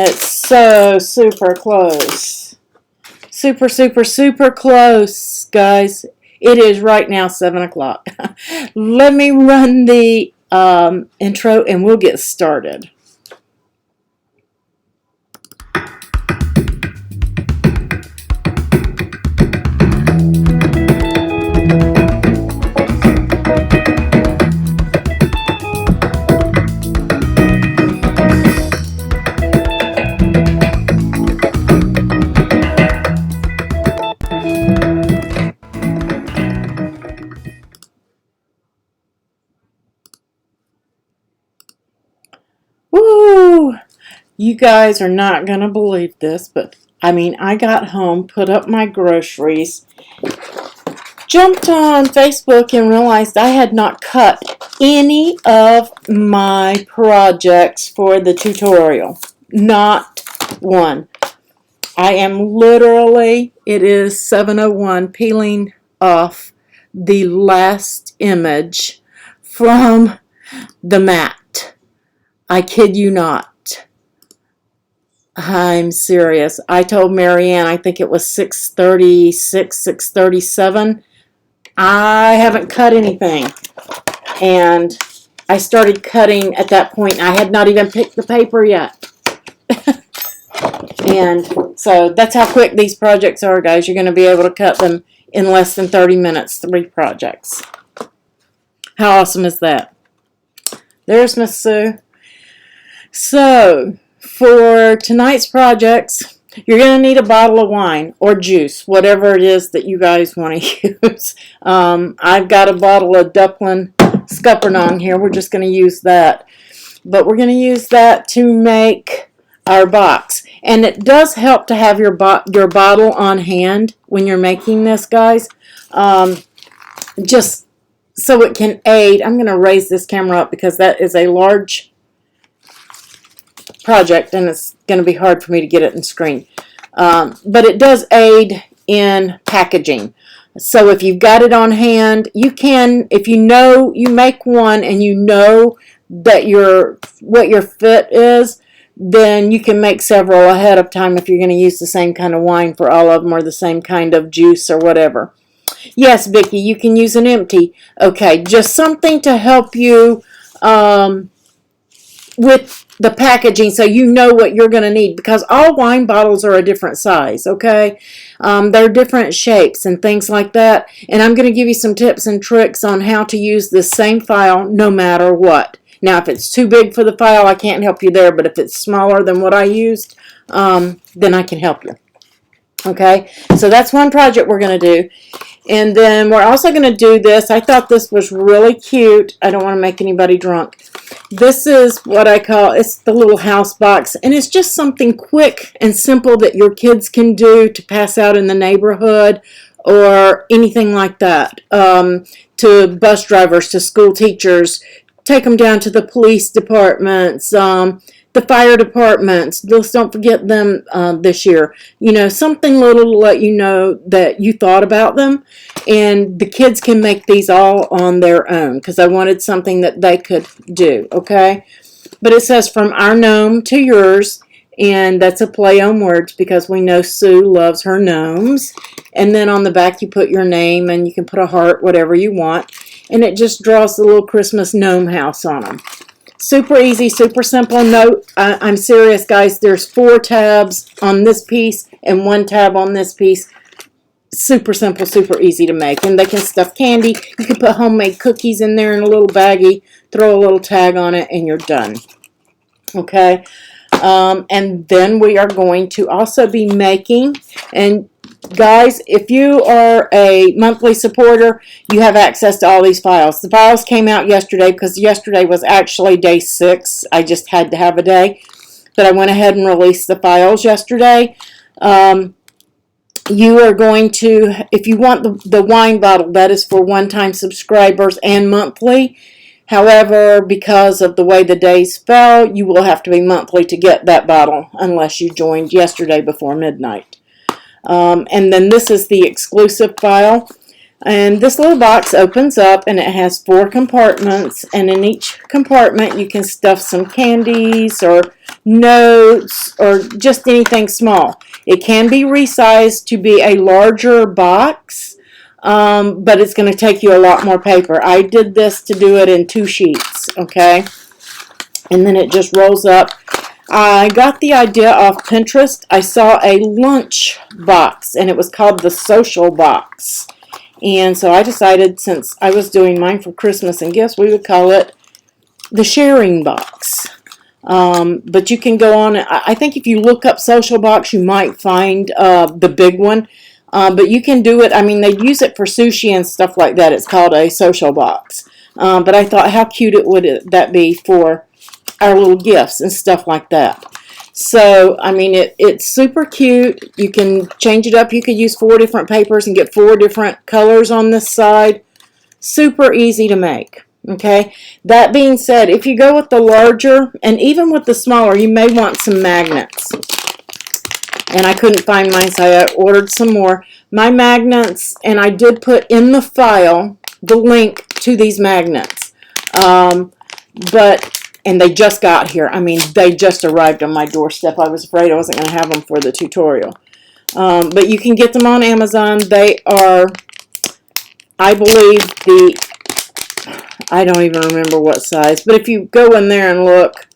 It's so super close. Super, super, super close, guys. It is right now 7 o'clock. Let me run the intro and we'll get started. Woo! You guys are not going to believe this, but I got home, put up my groceries, jumped on Facebook and realized I had not cut any of my projects for the tutorial. Not one. I am literally, it is 7:01, peeling off the last image from the mat. I kid you not. I'm serious. I told Marianne, I think it was 6:36, 6:37. I haven't cut anything. And I started cutting at that point. I had not even picked the paper yet. And so that's how quick these projects are, guys. You're going to be able to cut them in less than 30 minutes, 3 projects. How awesome is that? There's Miss Sue. So, for tonight's projects, you're going to need a bottle of wine or juice, whatever it is that you guys want to use. I've got a bottle of Dublin Scuppernong here. We're just going to use that. But we're going to use that to make our box. And it does help to have your bottle on hand when you're making this, guys. Just so it can aid. I'm going to raise this camera up because that is a large project and it's going to be hard for me to get it in screen. But it does aid in packaging. So if you've got it on hand, you can, if you know you make one and you know that what your fit is, then you can make several ahead of time if you're going to use the same kind of wine for all of them or the same kind of juice or whatever. Yes, Vicki, you can use an empty. Okay, just something to help you with the packaging so you know what you're going to need, because all wine bottles are a different size, okay? They're different shapes and things like that, and I'm going to give you some tips and tricks on how to use the same file no matter what. Now, if it's too big for the file, I can't help you there, but if it's smaller than what I used, then I can help you. Okay, so that's one project we're going to do. And then we're also going to do this. I thought this was really cute. I don't want to make anybody drunk. This is what I call, it's the little house box. And it's just something quick and simple that your kids can do to pass out in the neighborhood or anything like that. To bus drivers, to school teachers, take them down to the police departments, the fire departments. Just don't forget them this year. You know, something little to let you know that you thought about them. And the kids can make these all on their own because I wanted something that they could do, okay? But it says from our gnome to yours, and that's a play on words because we know Sue loves her gnomes. And then on the back you put your name and you can put a heart, whatever you want. And it just draws the little Christmas gnome house on them. Super easy, super simple. Note, I'm serious, guys. There's 4 tabs on this piece and 1 tab on this piece. Super simple, super easy to make. And they can stuff candy. You can put homemade cookies in there in a little baggie, throw a little tag on it, and you're done. Okay? And then we are going to also be making, and guys, if you are a monthly supporter, you have access to all these files. The files came out yesterday because yesterday was actually day 6. I just had to have a day. But I went ahead and released the files yesterday. You are going to, if you want the wine bottle, that is for one-time subscribers and monthly. However, because of the way the days fell, you will have to be monthly to get that bottle unless you joined yesterday before midnight. And then this is the exclusive file. And this little box opens up and it has 4 compartments, and in each compartment you can stuff some candies or notes or just anything small. It can be resized to be a larger box, but it's going to take you a lot more paper. I did this to do it in 2 sheets, okay? And then it just rolls up. I got the idea off Pinterest. I saw a lunch box and it was called the social box. And so I decided, since I was doing mine for Christmas and gifts, we would call it the sharing box. But you can go on, I think if you look up social box, you might find the big one. But you can do it, I mean, they use it for sushi and stuff like that. It's called a social box. But I thought, how cute would that be for our little gifts and stuff like that. So, I mean, it's super cute. You can change it up. You could use 4 different papers and get 4 different colors on this side. Super easy to make. Okay. That being said, if you go with the larger and even with the smaller, you may want some magnets. And I couldn't find mine, so I ordered some more. My magnets, and I did put in the file the link to these magnets. And they just got here. I mean, they just arrived on my doorstep. I was afraid I wasn't going to have them for the tutorial. But you can get them on Amazon. They are, I believe, I don't even remember what size. But if you go in there and look,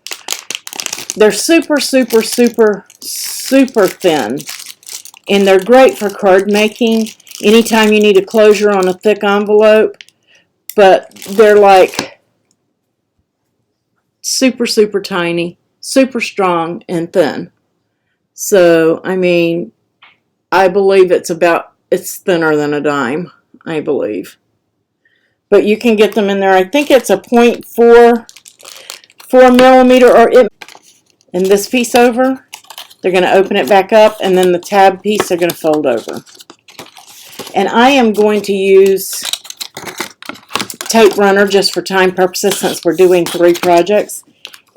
they're super, super, super, super thin. And they're great for card making. Anytime you need a closure on a thick envelope. But they're like super, super tiny, super strong, and thin. So, I mean, I believe it's thinner than a dime, I believe. But you can get them in there. I think it's a 0.4 millimeter, and this piece over, they're going to open it back up, and then the tab piece they're going to fold over. And I am going to use tape runner just for time purposes, since we're doing 3 projects.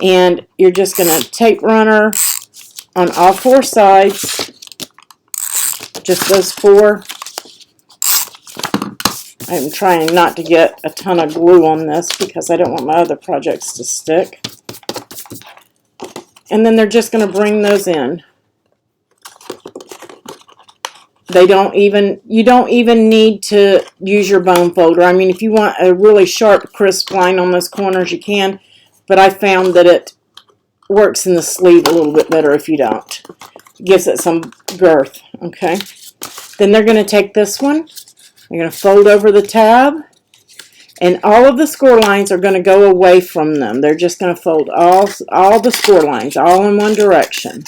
And you're just going to tape runner on all 4 sides, just those 4. I'm trying not to get a ton of glue on this because I don't want my other projects to stick. And then they're just going to bring those in. You don't even need to use your bone folder. I mean, if you want a really sharp, crisp line on those corners, you can. But I found that it works in the sleeve a little bit better if you don't. It gives it some girth, okay? Then they're going to take this one. They're going to fold over the tab. And all of the score lines are going to go away from them. They're just going to fold all the score lines, all in one direction.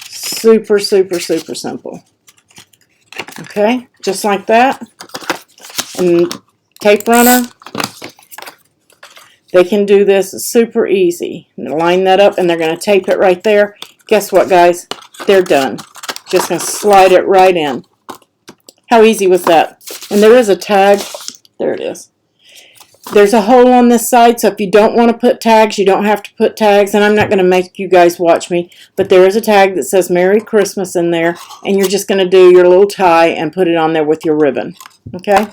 Super, super, super simple. Okay, just like that. And tape runner, they can do this super easy. Line that up and they're going to tape it right there. Guess what, guys? They're done. Just going to slide it right in. How easy was that? And there is a tag. There it is. There's a hole on this side, so if you don't want to put tags, you don't have to put tags. And I'm not going to make you guys watch me, but there is a tag that says Merry Christmas in there, and you're just going to do your little tie and put it on there with your ribbon. Okay?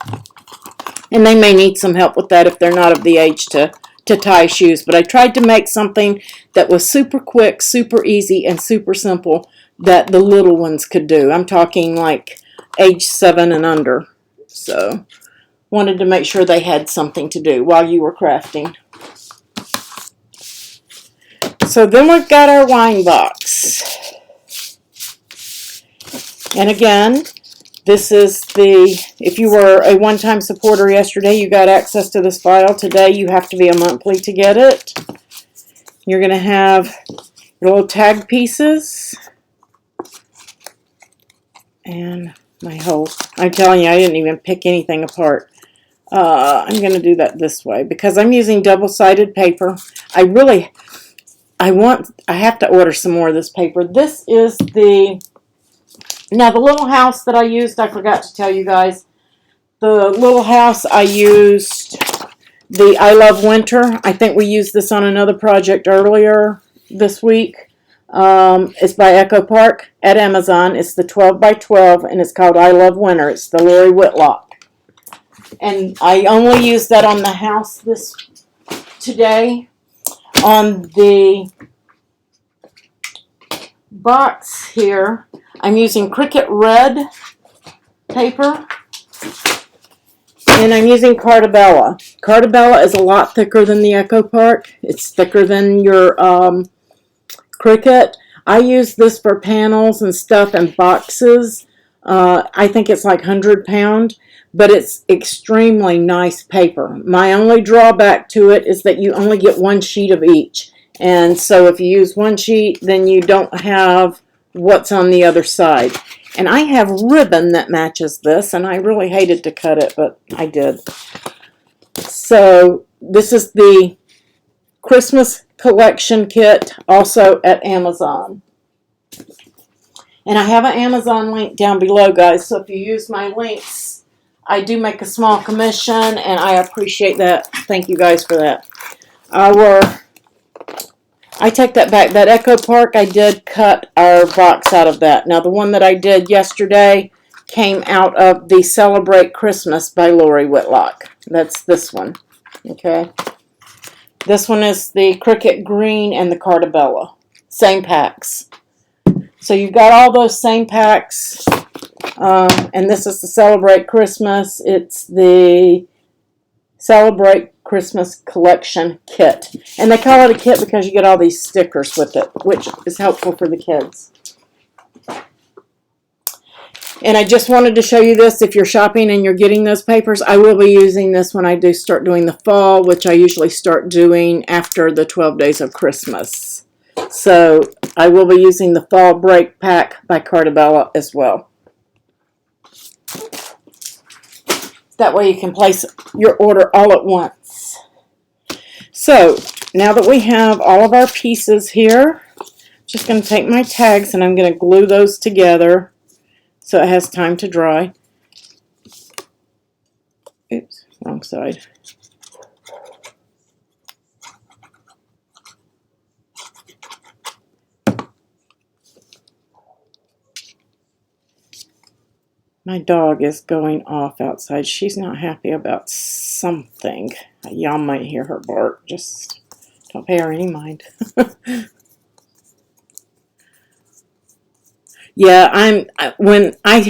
And they may need some help with that if they're not of the age to tie shoes. But I tried to make something that was super quick, super easy, and super simple that the little ones could do. I'm talking like age 7 and under. So, wanted to make sure they had something to do while you were crafting. So then we've got our wine box. And again, this is if you were a one-time supporter yesterday, you got access to this file. Today, you have to be a monthly to get it. You're going to have your little tag pieces. And I'm telling you, I didn't even pick anything apart. I'm going to do that this way because I'm using double-sided paper. I have to order some more of this paper. This is now the little house that I used, I forgot to tell you guys. The little house I used, the I Love Winter. I think we used this on another project earlier this week. It's by Echo Park at Amazon. It's the 12 by 12, and it's called I Love Winter. It's the Lori Whitlock. And I only used that on the house today. On the box here, I'm using Cricut Red paper, and I'm using Cartabella. Cartabella is a lot thicker than the Echo Park. It's thicker than your Cricut. I use this for panels and stuff and boxes. I think it's like 100-pound, but it's extremely nice paper. My only drawback to it is that you only get one sheet of each. And so if you use one sheet, then you don't have what's on the other side. And I have ribbon that matches this, and I really hated to cut it, but I did. So this is the Christmas collection kit, also at Amazon. And I have an Amazon link down below, guys, so if you use my links, I do make a small commission, and I appreciate that. Thank you guys for that. I take that back. That Echo Park, I did cut our box out of that. Now, the one that I did yesterday came out of the Celebrate Christmas by Lori Whitlock. That's this one, okay? This one is the Cricut Green and the Cartabella. Same packs. So you've got all those same packs. And this is the Celebrate Christmas. It's the Celebrate Christmas Collection Kit. And they call it a kit because you get all these stickers with it, which is helpful for the kids. And I just wanted to show you this. If you're shopping and you're getting those papers, I will be using this when I do start doing the fall, which I usually start doing after the 12 days of Christmas. So I will be using the Fall Break Pack by Cartabella as well. That way you can place your order all at once. So now that we have all of our pieces here, I'm just going to take my tags and I'm going to glue those together so it has time to dry. Oops, wrong side. My dog is going off outside. She's not happy about something. Y'all might hear her bark. Just don't pay her any mind. Yeah, when I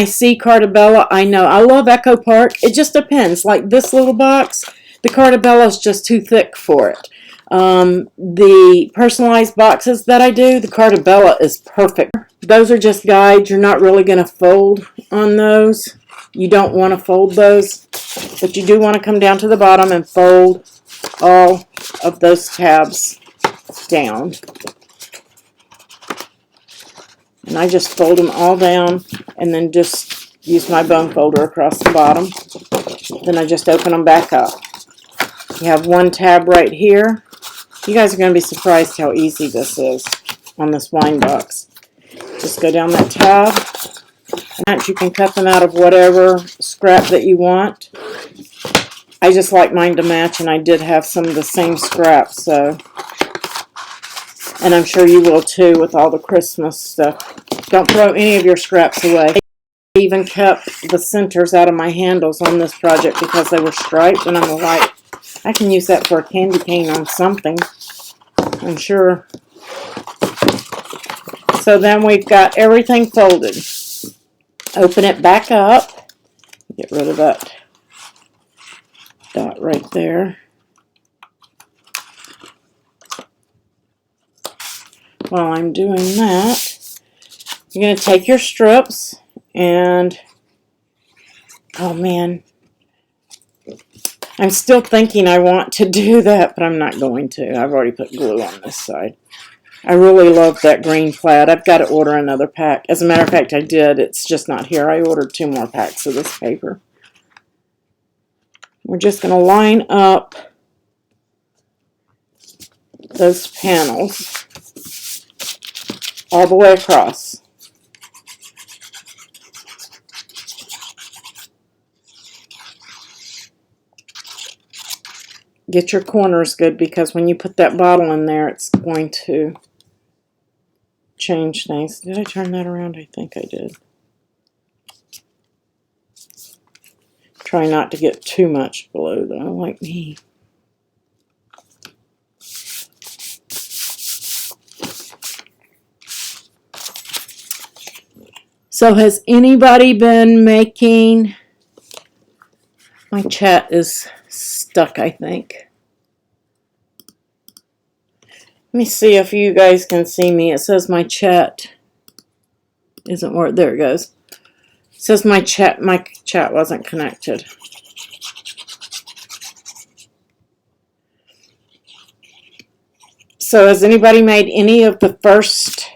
see Cartabella, I know. I love Echo Park. It just depends. Like this little box, the Cartabella is just too thick for it. The personalized boxes that I do, the Cartabella is perfect. Those are just guides. You're not really going to fold on those. You don't want to fold those, but you do want to come down to the bottom and fold all of those tabs down. And I just fold them all down and then just use my bone folder across the bottom. Then I just open them back up. You have one tab right here. You guys are going to be surprised how easy this is on this wine box. Just go down that tab. And you can cut them out of whatever scrap that you want. I just like mine to match, and I did have some of the same scrap, so. And I'm sure you will too with all the Christmas stuff. Don't throw any of your scraps away. I even kept the centers out of my handles on this project because they were striped, and I'm like, I can use that for a candy cane on something, I'm sure. So then we've got everything folded. Open it back up. Get rid of that dot right there. While I'm doing that, you're going to take your strips and, oh man, I'm still thinking I want to do that, but I'm not going to. I've already put glue on this side. I really love that green plaid. I've got to order another pack. As a matter of fact, I did. It's just not here. I ordered 2 more packs of this paper. We're just going to line up those panels all the way across. Get your corners good because when you put that bottle in there, it's going to change things. Did I turn that around? I think I did. Try not to get too much below though, like me. So has anybody been making, my chat is stuck, I think. Let me see if you guys can see me. It says my chat isn't working. There it goes. It says my chat wasn't connected. So has anybody made any of the first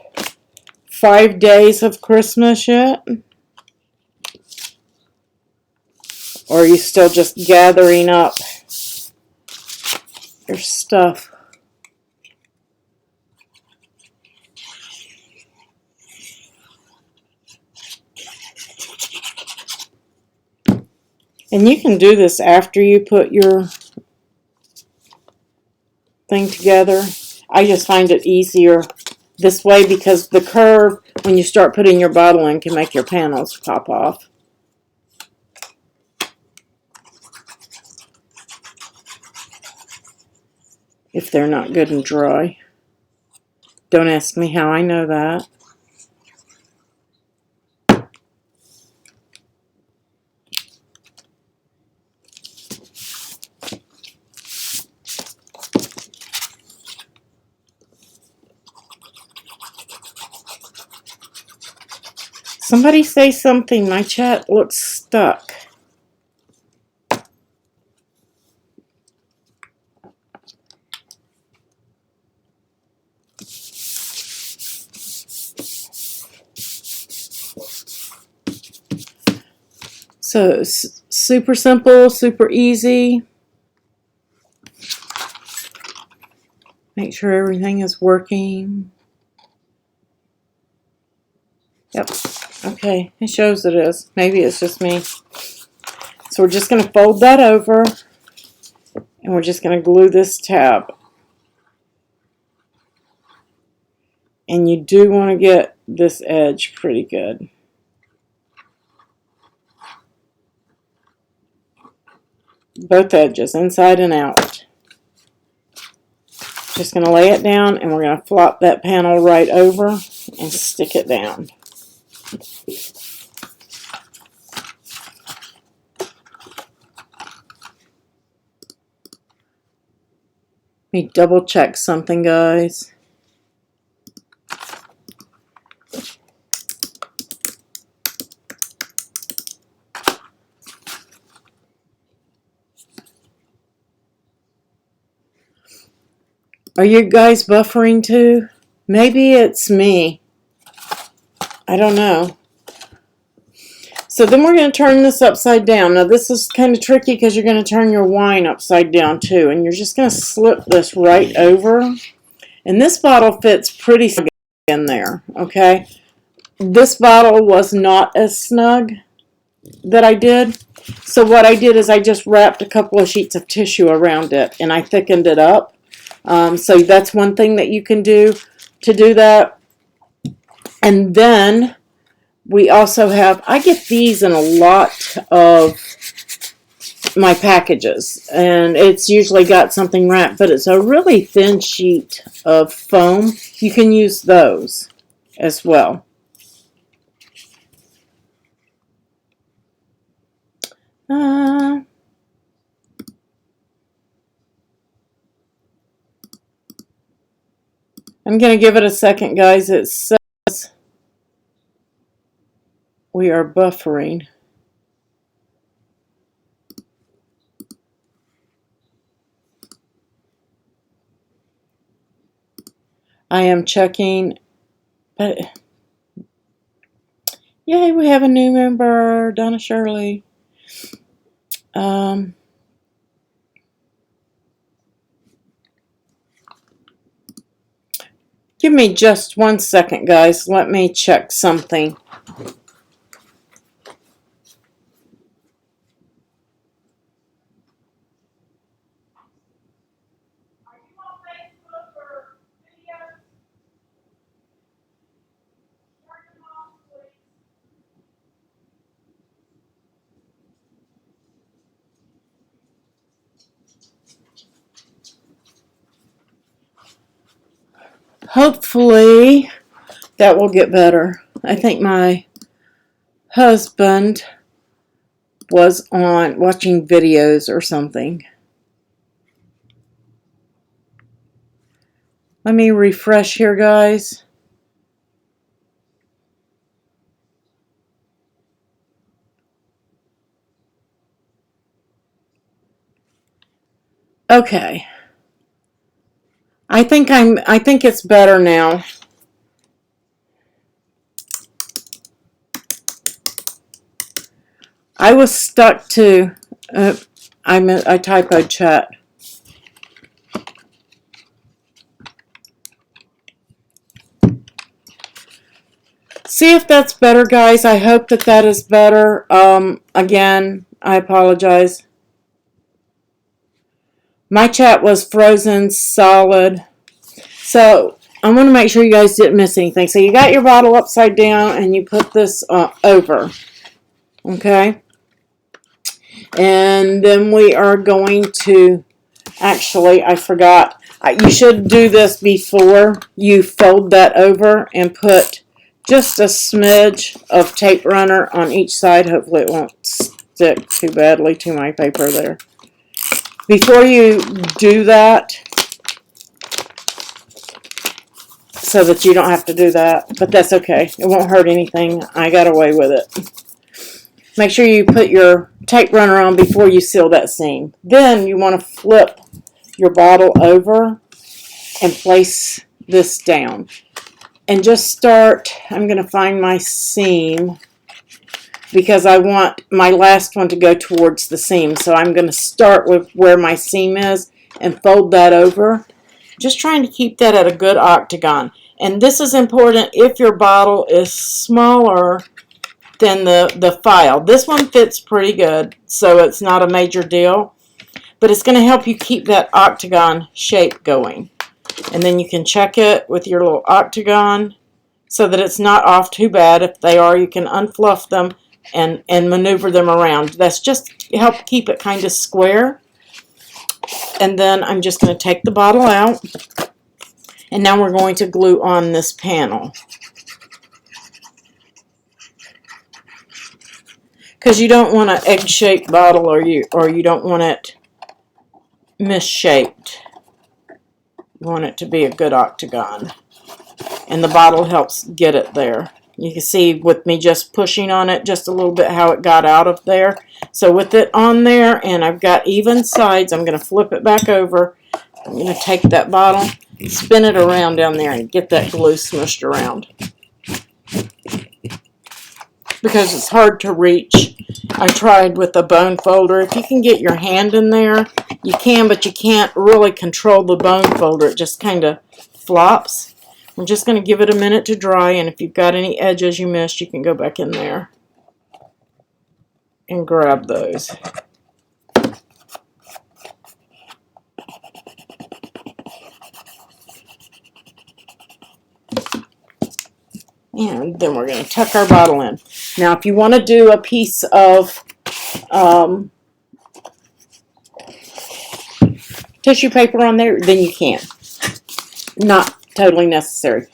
5 days of Christmas yet? Or are you still just gathering up your stuff? And you can do this after you put your thing together. I just find it easier this way because the curve, when you start putting your bottle in, can make your panels pop off if they're not good and dry. Don't ask me how I know that. Somebody say something. My chat looks stuck. So super simple, super easy. Make sure everything is working. Yep. Okay, it shows it is. Maybe it's just me. So we're just going to fold that over and we're just going to glue this tab. And you do want to get this edge pretty good. Both edges, inside and out. Just going to lay it down and we're going to flop that panel right over and stick it down. Let me double check something, guys. Are you guys buffering too? Maybe it's me. I don't know. So then we're going to turn this upside down. Now this is kind of tricky because you're going to turn your wine upside down too. And you're just going to slip this right over. And this bottle fits pretty snug in there, okay? This bottle was not as snug that I did. So what I did is I just wrapped a couple of sheets of tissue around it and I thickened it up. So that's one thing that you can do to do that. And then we also have, I get these in a lot of my packages, and it's usually got something wrapped, but it's a really thin sheet of foam. You can use those as well. I'm going to give it a second, guys. It says we are buffering. I am checking, but yay, we have a new member, Donna Shirley. Give me just 1 second, guys. Let me check something. Hopefully that will get better. I think my husband was on watching videos or something. Let me refresh here, guys. Okay. I think it's better now. I was stuck to I typoed chat. See if that's better, guys. I hope that is better. Again, I apologize. My chat was frozen solid. So I want to make sure you guys didn't miss anything. So you got your bottle upside down and you put this over. Okay. And then we are going to, actually, I forgot. You should do this before you fold that over and put just a smidge of tape runner on each side. Hopefully it won't stick too badly to my paper there. Before you do that, so that you don't have to do that, but that's okay. It won't hurt anything. I got away with it. Make sure you put your tape runner on before you seal that seam. Then you want to flip your bottle over and place this down. And just start, I'm going to find my seam because I want my last one to go towards the seam. So I'm going to start with where my seam is and fold that over. Just trying to keep that at a good octagon. And this is important if your bottle is smaller than the file. This one fits pretty good, so it's not a major deal. But it's going to help you keep that octagon shape going. And then you can check it with your little octagon so that it's not off too bad. If they are, you can unfluff them and maneuver them around. That's just to help keep it kind of square. And then I'm just going to take the bottle out. And now we're going to glue on this panel. Because you don't want an egg-shaped bottle or you don't want it misshaped. You want it to be a good octagon. And the bottle helps get it there. You can see with me just pushing on it just a little bit how it got out of there. So with it on there and I've got even sides, I'm going to flip it back over. I'm going to take that bottle, spin it around down there and get that glue smushed around. Because it's hard to reach. I tried with the bone folder. If you can get your hand in there, you can, but you can't really control the bone folder. It just kind of flops. I'm just going to give it a minute to dry, and if you've got any edges you missed, you can go back in there and grab those. And then we're going to tuck our bottle in. Now, if you want to do a piece of tissue paper on there, then you can. Not totally necessary.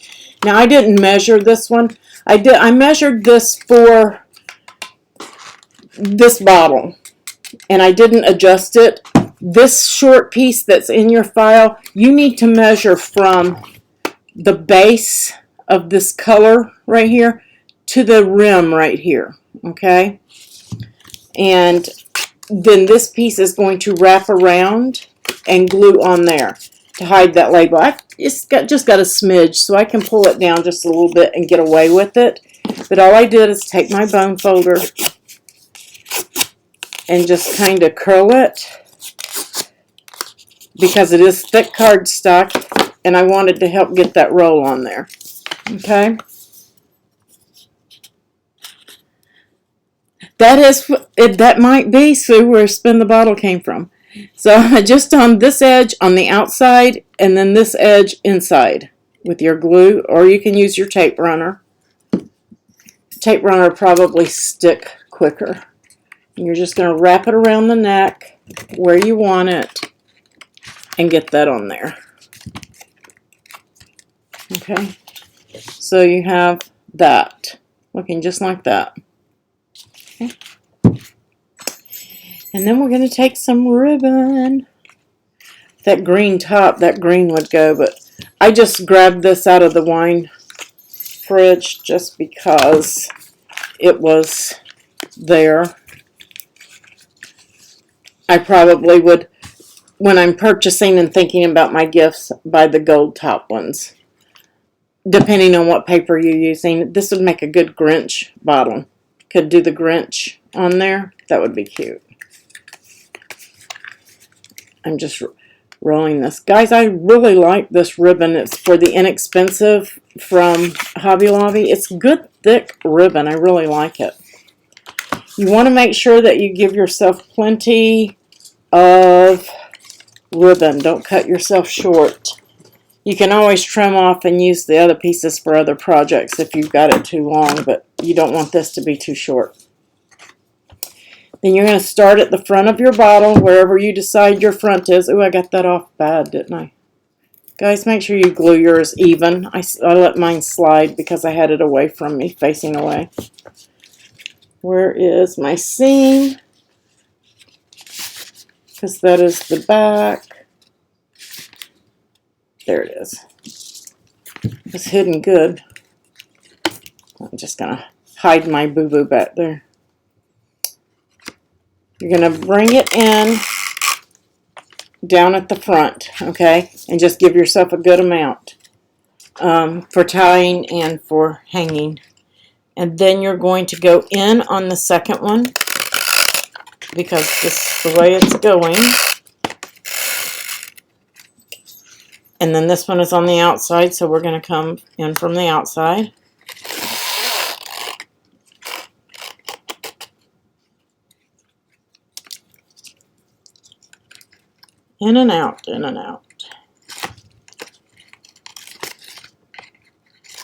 Now, I didn't measure this one. I measured this for this bottle, and I didn't adjust it. This short piece that's in your file, you need to measure from the base of this color right here to the rim right here, okay? And then this piece is going to wrap around and glue on there to hide that label. I just got a smidge, so I can pull it down just a little bit and get away with it. But all I did is take my bone folder and just kind of curl it because it is thick cardstock and I wanted to help get that roll on there. Okay? That might be, Sue, where Spin the Bottle came from. So just on this edge on the outside and then this edge inside with your glue, or you can use your tape runner. Tape runner will probably stick quicker. And you're just going to wrap it around the neck where you want it and get that on there. Okay, so you have that looking just like that. Okay. And then we're going to take some ribbon. That green top, that green would go, but I just grabbed this out of the wine fridge just because it was there. I probably would, when I'm purchasing and thinking about my gifts, buy the gold top ones. Depending on what paper you're using, this would make a good Grinch bottle. Could do the Grinch on there. That would be cute. I'm just rolling this. Guys, I really like this ribbon. It's for the inexpensive from Hobby Lobby. It's good, thick ribbon. I really like it. You want to make sure that you give yourself plenty of ribbon. Don't cut yourself short. You can always trim off and use the other pieces for other projects if you've got it too long, but you don't want this to be too short. Then you're going to start at the front of your bottle, wherever you decide your front is. Oh, I got that off bad, didn't I? Guys, make sure you glue yours even. I let mine slide because I had it away from me, facing away. Where is my seam? Because that is the back. There it is. It's hidden good. I'm just going to hide my boo-boo back there. You're going to bring it in down at the front, okay? And just give yourself a good amount for tying and for hanging. And then you're going to go in on the second one because this is the way it's going. And then this one is on the outside, so we're going to come in from the outside. In and out, in and out.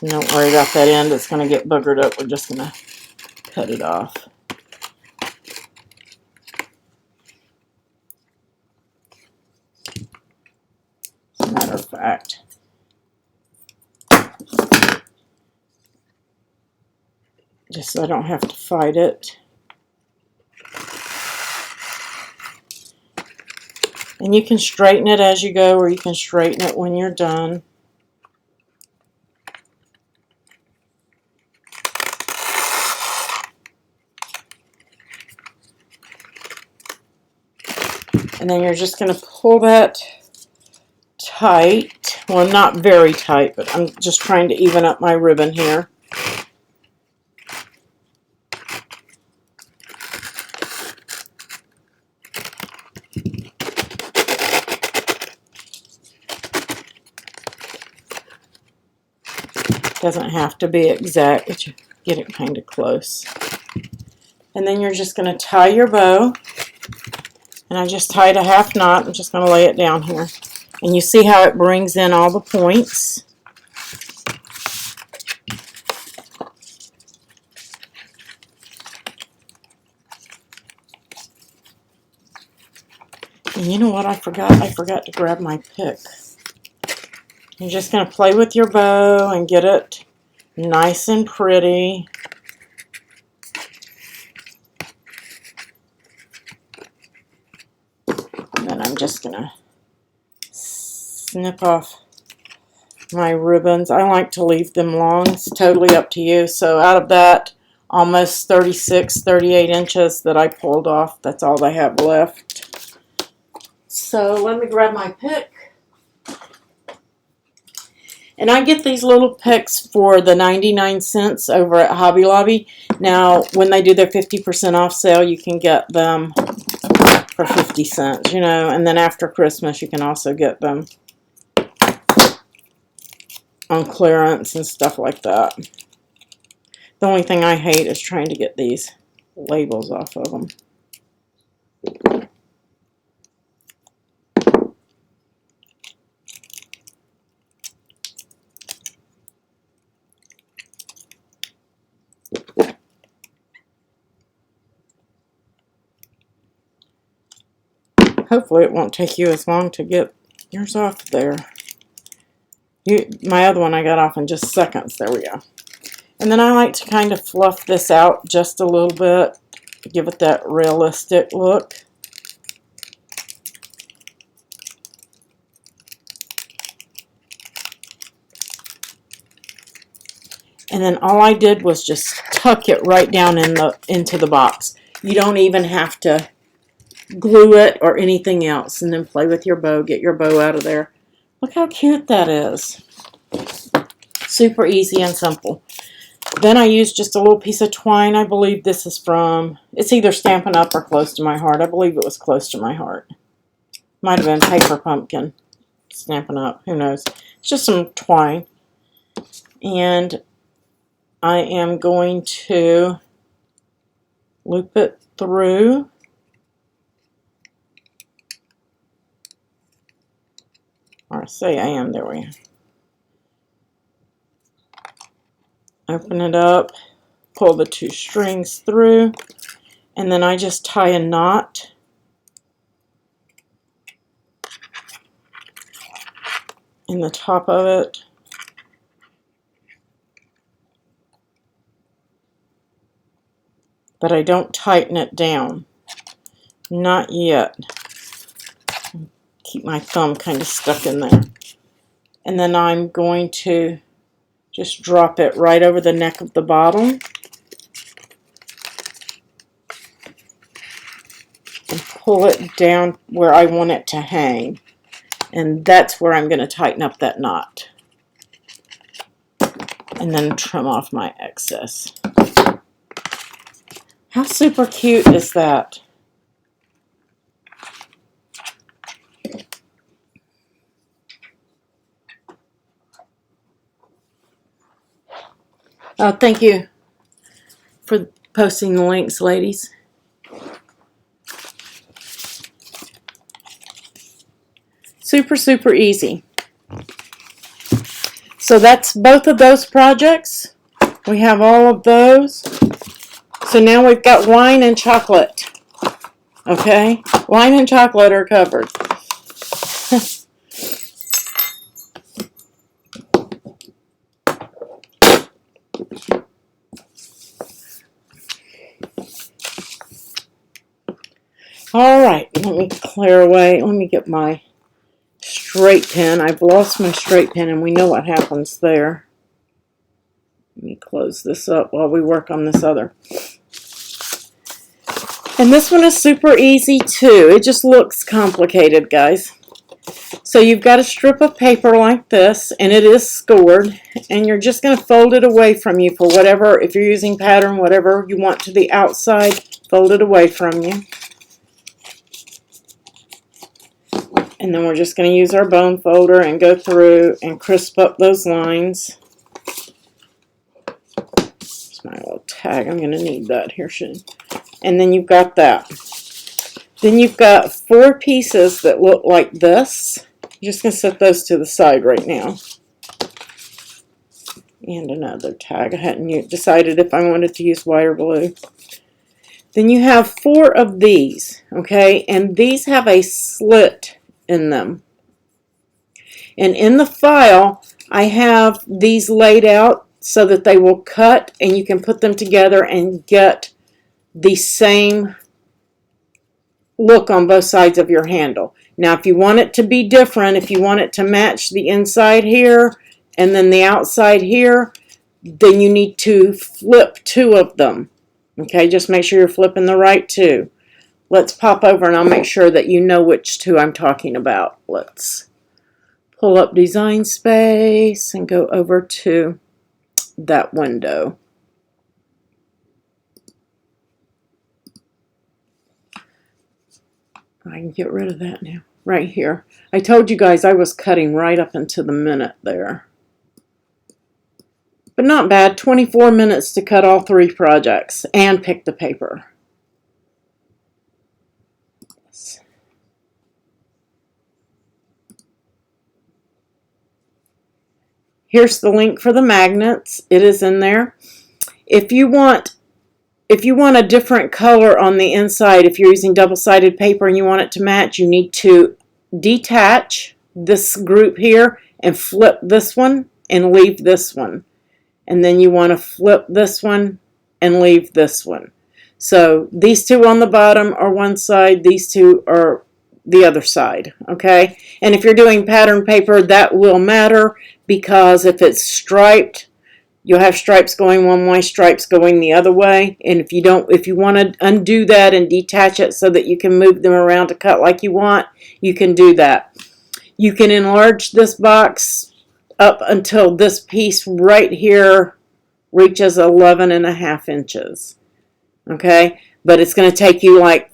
And don't worry about that end. It's going to get boogered up. We're just going to cut it off. As a matter of fact. Just so I don't have to fight it. And you can straighten it as you go, or you can straighten it when you're done. And then you're just going to pull that tight. Well, not very tight, but I'm just trying to even up my ribbon here. Doesn't have to be exact, but you get it kind of close. And then you're just going to tie your bow. And I just tied a half knot. I'm just going to lay it down here. And you see how it brings in all the points. And you know what I forgot? I forgot to grab my pick. You're just going to play with your bow and get it nice and pretty. And then I'm just going to snip off my ribbons. I like to leave them long. It's totally up to you. So out of that almost 36, 38 inches that I pulled off, that's all they have left. So let me grab my pick. And I get these little picks for the 99 cents over at Hobby Lobby. Now, when they do their 50% off sale, you can get them for 50 cents, you know. And then after Christmas, you can also get them on clearance and stuff like that. The only thing I hate is trying to get these labels off of them. Hopefully it won't take you as long to get yours off there. My other one I got off in just seconds. There we go. And then I like to kind of fluff this out just a little bit, give it that realistic look. And then all I did was just tuck it right down into the box. You don't even have to glue it or anything else. And then play with your bow, get your bow out of there. Look how cute that is. Super easy and simple. Then I used just a little piece of twine. I believe this is from, it's either Stampin' Up! Or Close to My Heart. I believe it was Close to My Heart. Might have been Paper Pumpkin. Stampin' Up! Who knows? It's just some twine. And I am going to loop it through. Or say I am. There we are. Open it up, pull the 2 strings through, and then I just tie a knot in the top of it. But I don't tighten it down. Not yet. Keep my thumb kind of stuck in there. And then I'm going to just drop it right over the neck of the bottle. And pull it down where I want it to hang. And that's where I'm going to tighten up that knot. And then trim off my excess. How super cute is that? Thank you for posting the links, ladies. Super, super easy. So that's both of those projects. We have all of those. So now we've got wine and chocolate. Okay? Wine and chocolate are covered. All right, let me clear away. Let me get my straight pen. I've lost my straight pen, and we know what happens there. Let me close this up while we work on this other. And this one is super easy, too. It just looks complicated, guys. So you've got a strip of paper like this, and it is scored, and you're just going to fold it away from you for whatever, if you're using pattern, whatever you want to the outside, fold it away from you. And then we're just going to use our bone folder and go through and crisp up those lines. Here's my little tag. I'm going to need that here soon. And then you've got that. Then you've got 4 pieces that look like this. You're just going to set those to the side right now. And another tag. I hadn't decided if I wanted to use white or blue. Then you have 4 of these, okay? And these have a slit in them. And in the file, I have these laid out so that they will cut and you can put them together and get the same look on both sides of your handle. Now, if you want it to be different, if you want it to match the inside here and then the outside here, then you need to flip 2 of them. Okay, just make sure you're flipping the right 2. Let's pop over and I'll make sure that you know which 2 I'm talking about. Let's pull up Design Space and go over to that window. I can get rid of that now. Right here. I told you guys I was cutting right up into the minute there. But not bad. 24 minutes to cut all 3 projects and pick the paper. Here's the link for the magnets. It is in there. If you want a different color on the inside, if you're using double-sided paper and you want it to match, you need to detach this group here and flip this one and leave this one. And then you want to flip this one and leave this one. So these two on the bottom are one side, these two are the other side, okay? And if you're doing pattern paper, that will matter, because if it's striped, you'll have stripes going one way, stripes going the other way. And if you want to undo that and detach it so that you can move them around to cut like you want, you can do that. You can enlarge this box up until this piece right here reaches 11.5 inches. Okay, but it's going to take you like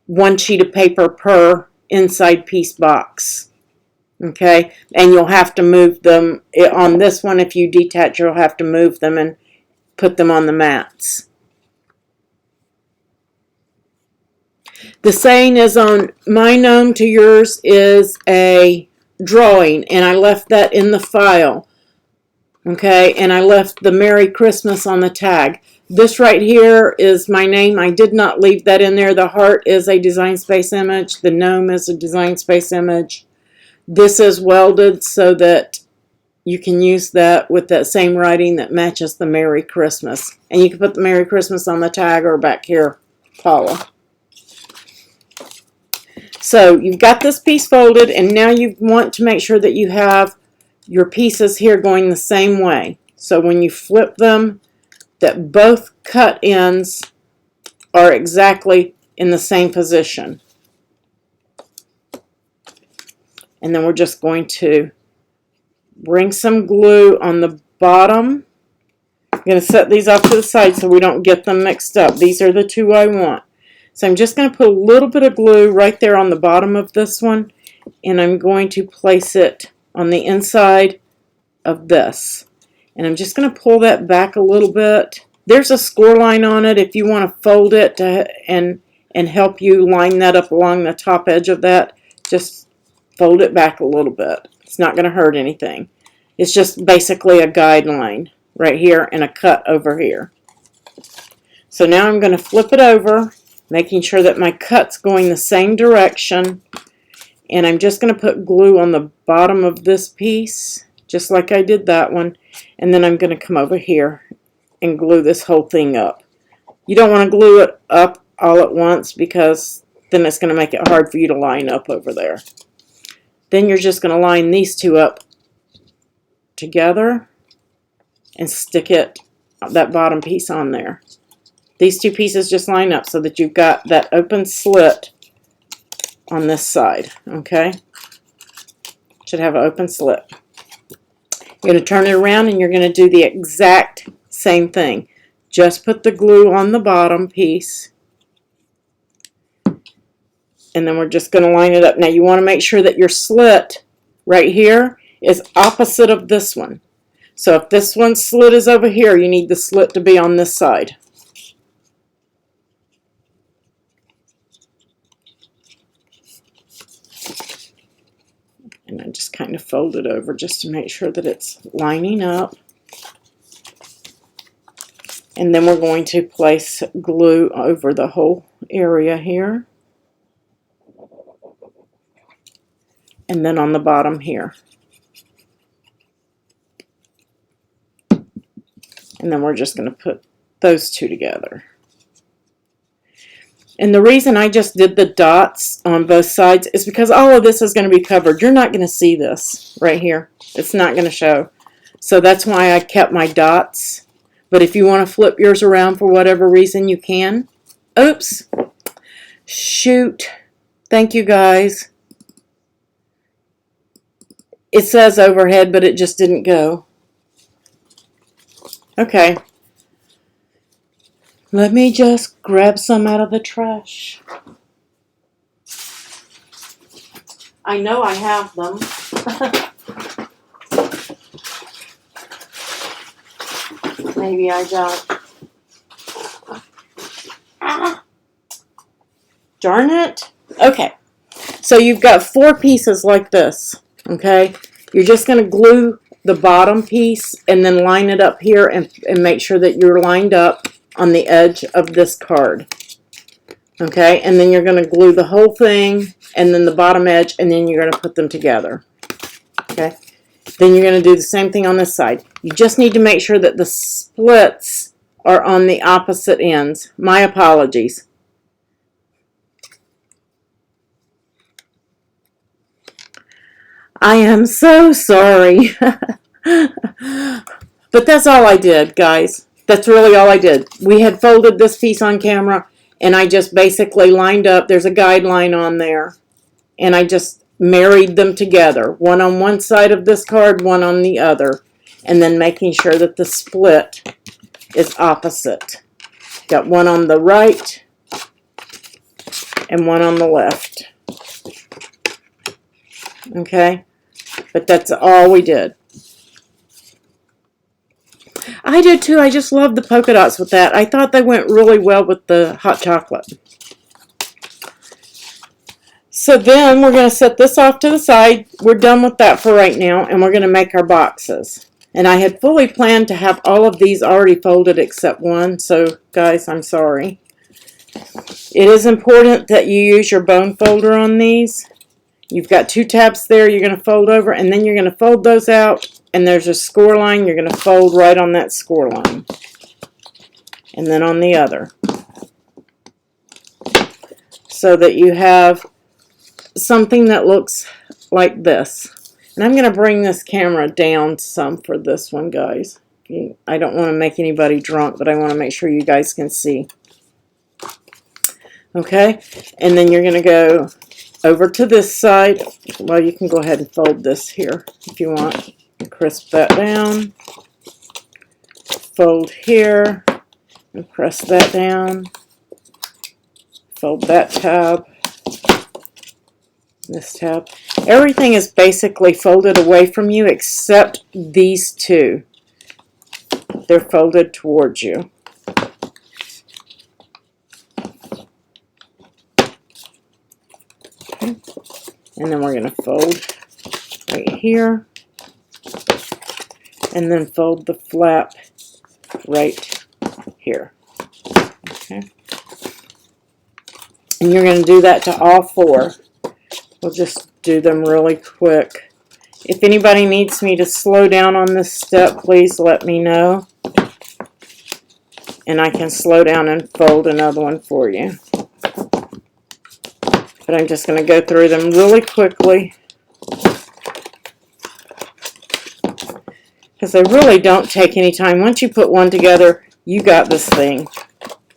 1 sheet of paper per inside piece box. Okay, and you'll have to move them on this one. If you detach, you'll have to move them and put them on the mats. The saying is on my gnome to yours is a drawing, and I left that in the file. Okay, and I left the Merry Christmas on the tag. This right here is my name. I did not leave that in there. The heart is a Design Space image. The gnome is a Design Space image. This is welded so that you can use that with that same writing that matches the Merry Christmas. And you can put the Merry Christmas on the tag or back here, Paula. So you've got this piece folded, and now you want to make sure that you have your pieces here going the same way. So when you flip them, that both cut ends are exactly in the same position. And then we're just going to bring some glue on the bottom. I'm going to set these off to the side so we don't get them mixed up. These are the two I want. So I'm just going to put a little bit of glue right there on the bottom of this one, and I'm going to place it on the inside of this. And I'm just going to pull that back a little bit. There's a score line on it if you want to fold it and help you line that up along the top edge of that. Just fold it back a little bit. It's not going to hurt anything. It's just basically a guideline right here and a cut over here. So now I'm going to flip it over, making sure that my cut's going the same direction. And I'm just going to put glue on the bottom of this piece, just like I did that one. And then I'm going to come over here and glue this whole thing up. You don't want to glue it up all at once, because then it's going to make it hard for you to line up over there. Then you're just going to line these two up together and stick that bottom piece on there. These two pieces just line up so that you've got that open slit on this side. Okay? Should have an open slit. You're going to turn it around and you're going to do the exact same thing. Just put the glue on the bottom piece, and then we're just going to line it up. Now you want to make sure that your slit right here is opposite of this one. So if this one's slit is over here, you need the slit to be on this side. And I just kind of fold it over just to make sure that it's lining up. And then we're going to place glue over the whole area here. And then on the bottom here. And then we're just going to put those two together. And the reason I just did the dots on both sides is because all of this is going to be covered. You're not going to see this right here. It's not going to show. So that's why I kept my dots. But if you want to flip yours around for whatever reason, you can. Oops. Shoot. Thank you, guys. It says overhead, but it just didn't go. Okay. Let me just grab some out of the trash. I know I have them. Maybe I don't. Darn it. Okay. So you've got 4 pieces like this. Okay. You're just going to glue the bottom piece and then line it up here and make sure that you're lined up on the edge of this card. Okay. And then you're going to glue the whole thing and then the bottom edge, and then you're going to put them together. Okay. Then you're going to do the same thing on this side. You just need to make sure that the splits are on the opposite ends. My apologies. I am so sorry. But that's all I did, guys. That's really all I did. We had folded this piece on camera, and I just basically lined up. There's a guideline on there, and I just married them together. One on one side of this card, one on the other, and then making sure that the split is opposite. Got one on the right and one on the left. Okay? But that's all we did. I did too. I just love the polka dots with that. I thought they went really well with the hot chocolate. So then we're going to set this off to the side. We're done with that for right now, and we're going to make our boxes. And I had fully planned to have all of these already folded except one, so guys, I'm sorry. It is important that you use your bone folder on these. You've got 2 tabs there you're going to fold over, and then you're going to fold those out, and there's a score line. You're going to fold right on that score line. And then on the other. So that you have something that looks like this. And I'm going to bring this camera down some for this one, guys. I don't want to make anybody drunk, but I want to make sure you guys can see. Okay? And then you're going to go over to this side. Well, you can go ahead and fold this here if you want. And crisp that down. Fold here. And press that down. Fold that tab. This tab. Everything is basically folded away from you except these 2. They're folded towards you. Okay. And then we're going to fold right here. And then fold the flap right here. Okay. And you're going to do that to all 4. We'll just do them really quick. If anybody needs me to slow down on this step, please let me know. And I can slow down and fold another one for you. But I'm just going to go through them really quickly. Because they really don't take any time. Once you put one together, you got this thing.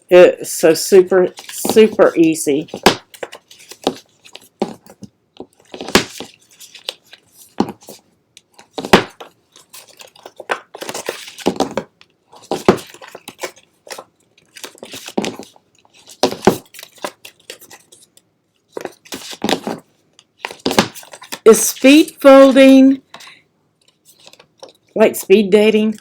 It's so super, super easy. Is speed folding like speed dating?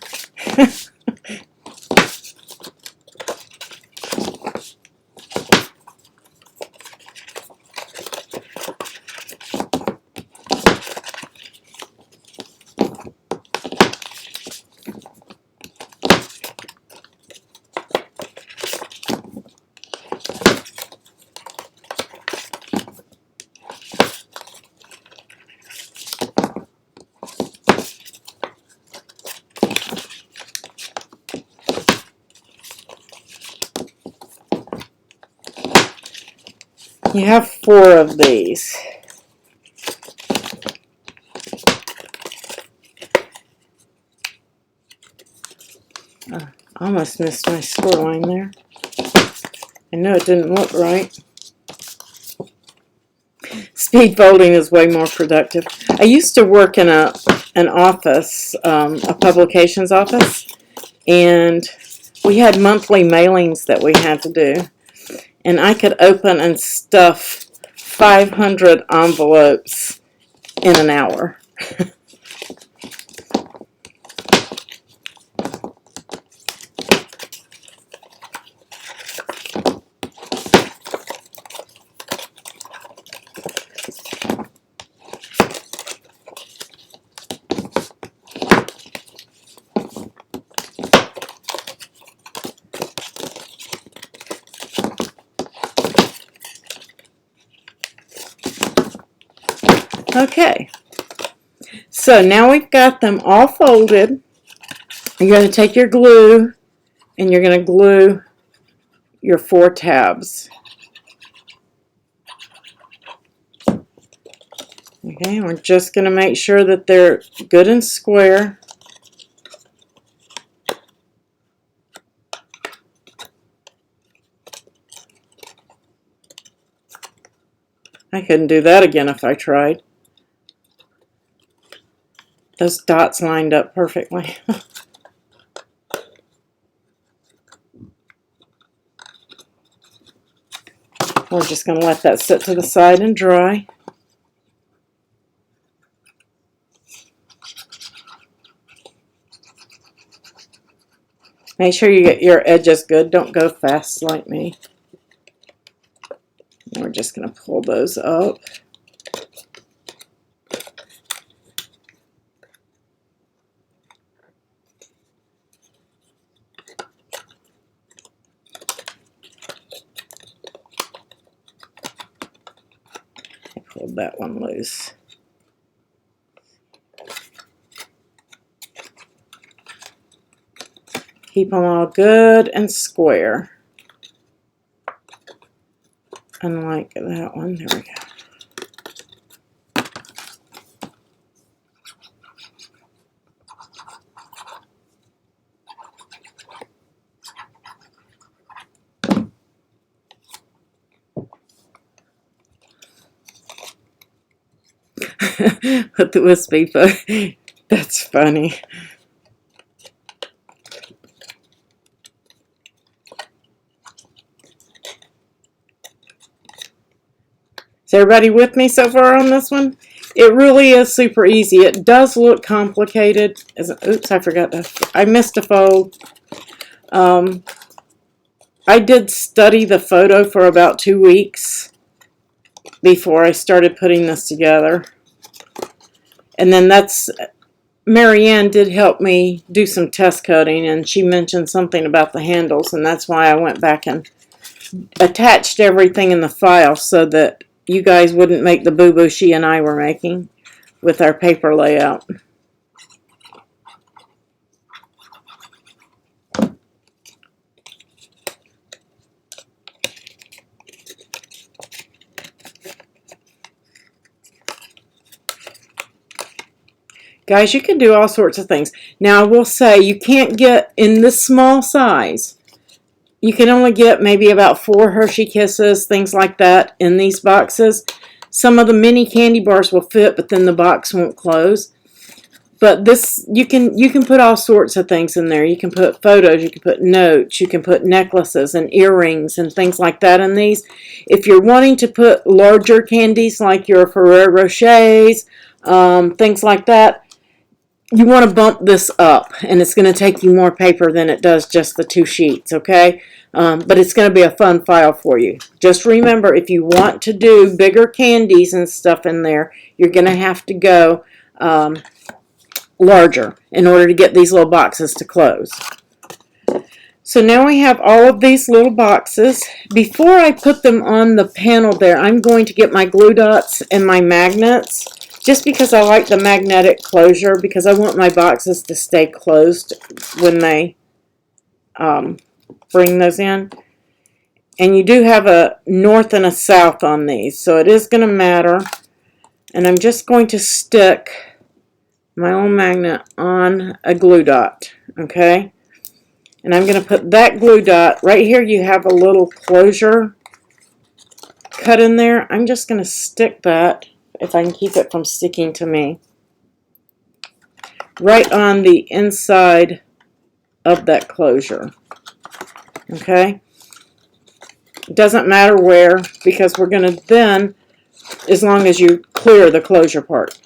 You have 4 of these. I almost missed my score line there. I know it didn't look right. Speed folding is way more productive. I used to work in an office, a publications office, and we had monthly mailings that we had to do. And I could open and stuff 500 envelopes in an hour. Okay, So now we've got them all folded. You're going to take your glue and you're going to glue your 4 tabs. Okay, we're just going to make sure that they're good and square. I couldn't do that again if I tried. Those dots lined up perfectly. We're just going to let that sit to the side and dry. Make sure you get your edges good. Don't go fast like me. We're just going to pull those up. I pulled that one loose. Keep them all good and square. Unlike that one. There we go. With the wispy foot. That's funny. Is everybody with me so far on this one? It really is super easy. It does look complicated. Oops, I forgot that. I missed a fold. I did study the photo for about 2 weeks before I started putting this together. And then Marianne did help me do some test coding, and she mentioned something about the handles, and that's why I went back and attached everything in the file so that you guys wouldn't make the boo-boo she and I were making with our paper layout. Guys, you can do all sorts of things. Now, I will say you can't get in this small size. You can only get maybe about 4 Hershey Kisses, things like that, in these boxes. Some of the mini candy bars will fit, but then the box won't close. But this, you can put all sorts of things in there. You can put photos, you can put notes, you can put necklaces and earrings and things like that in these. If you're wanting to put larger candies like your Ferrero Rochers, things like that, you want to bump this up, and it's going to take you more paper than it does just the 2 sheets, okay? But it's going to be a fun file for you. Just remember, if you want to do bigger candies and stuff in there, you're going to have to go larger in order to get these little boxes to close. So now we have all of these little boxes. Before I put them on the panel there, I'm going to get my glue dots and my magnets, just because I like the magnetic closure, because I want my boxes to stay closed when they bring those in. And you do have a north and a south on these, so it is going to matter. And I'm just going to stick my own magnet on a glue dot, okay? And I'm going to put that glue dot, right here you have a little closure cut in there. I'm just going to stick that, if I can keep it from sticking to me, right on the inside of that closure. Okay? It doesn't matter where, because we're going to then, as long as you clear the closure part,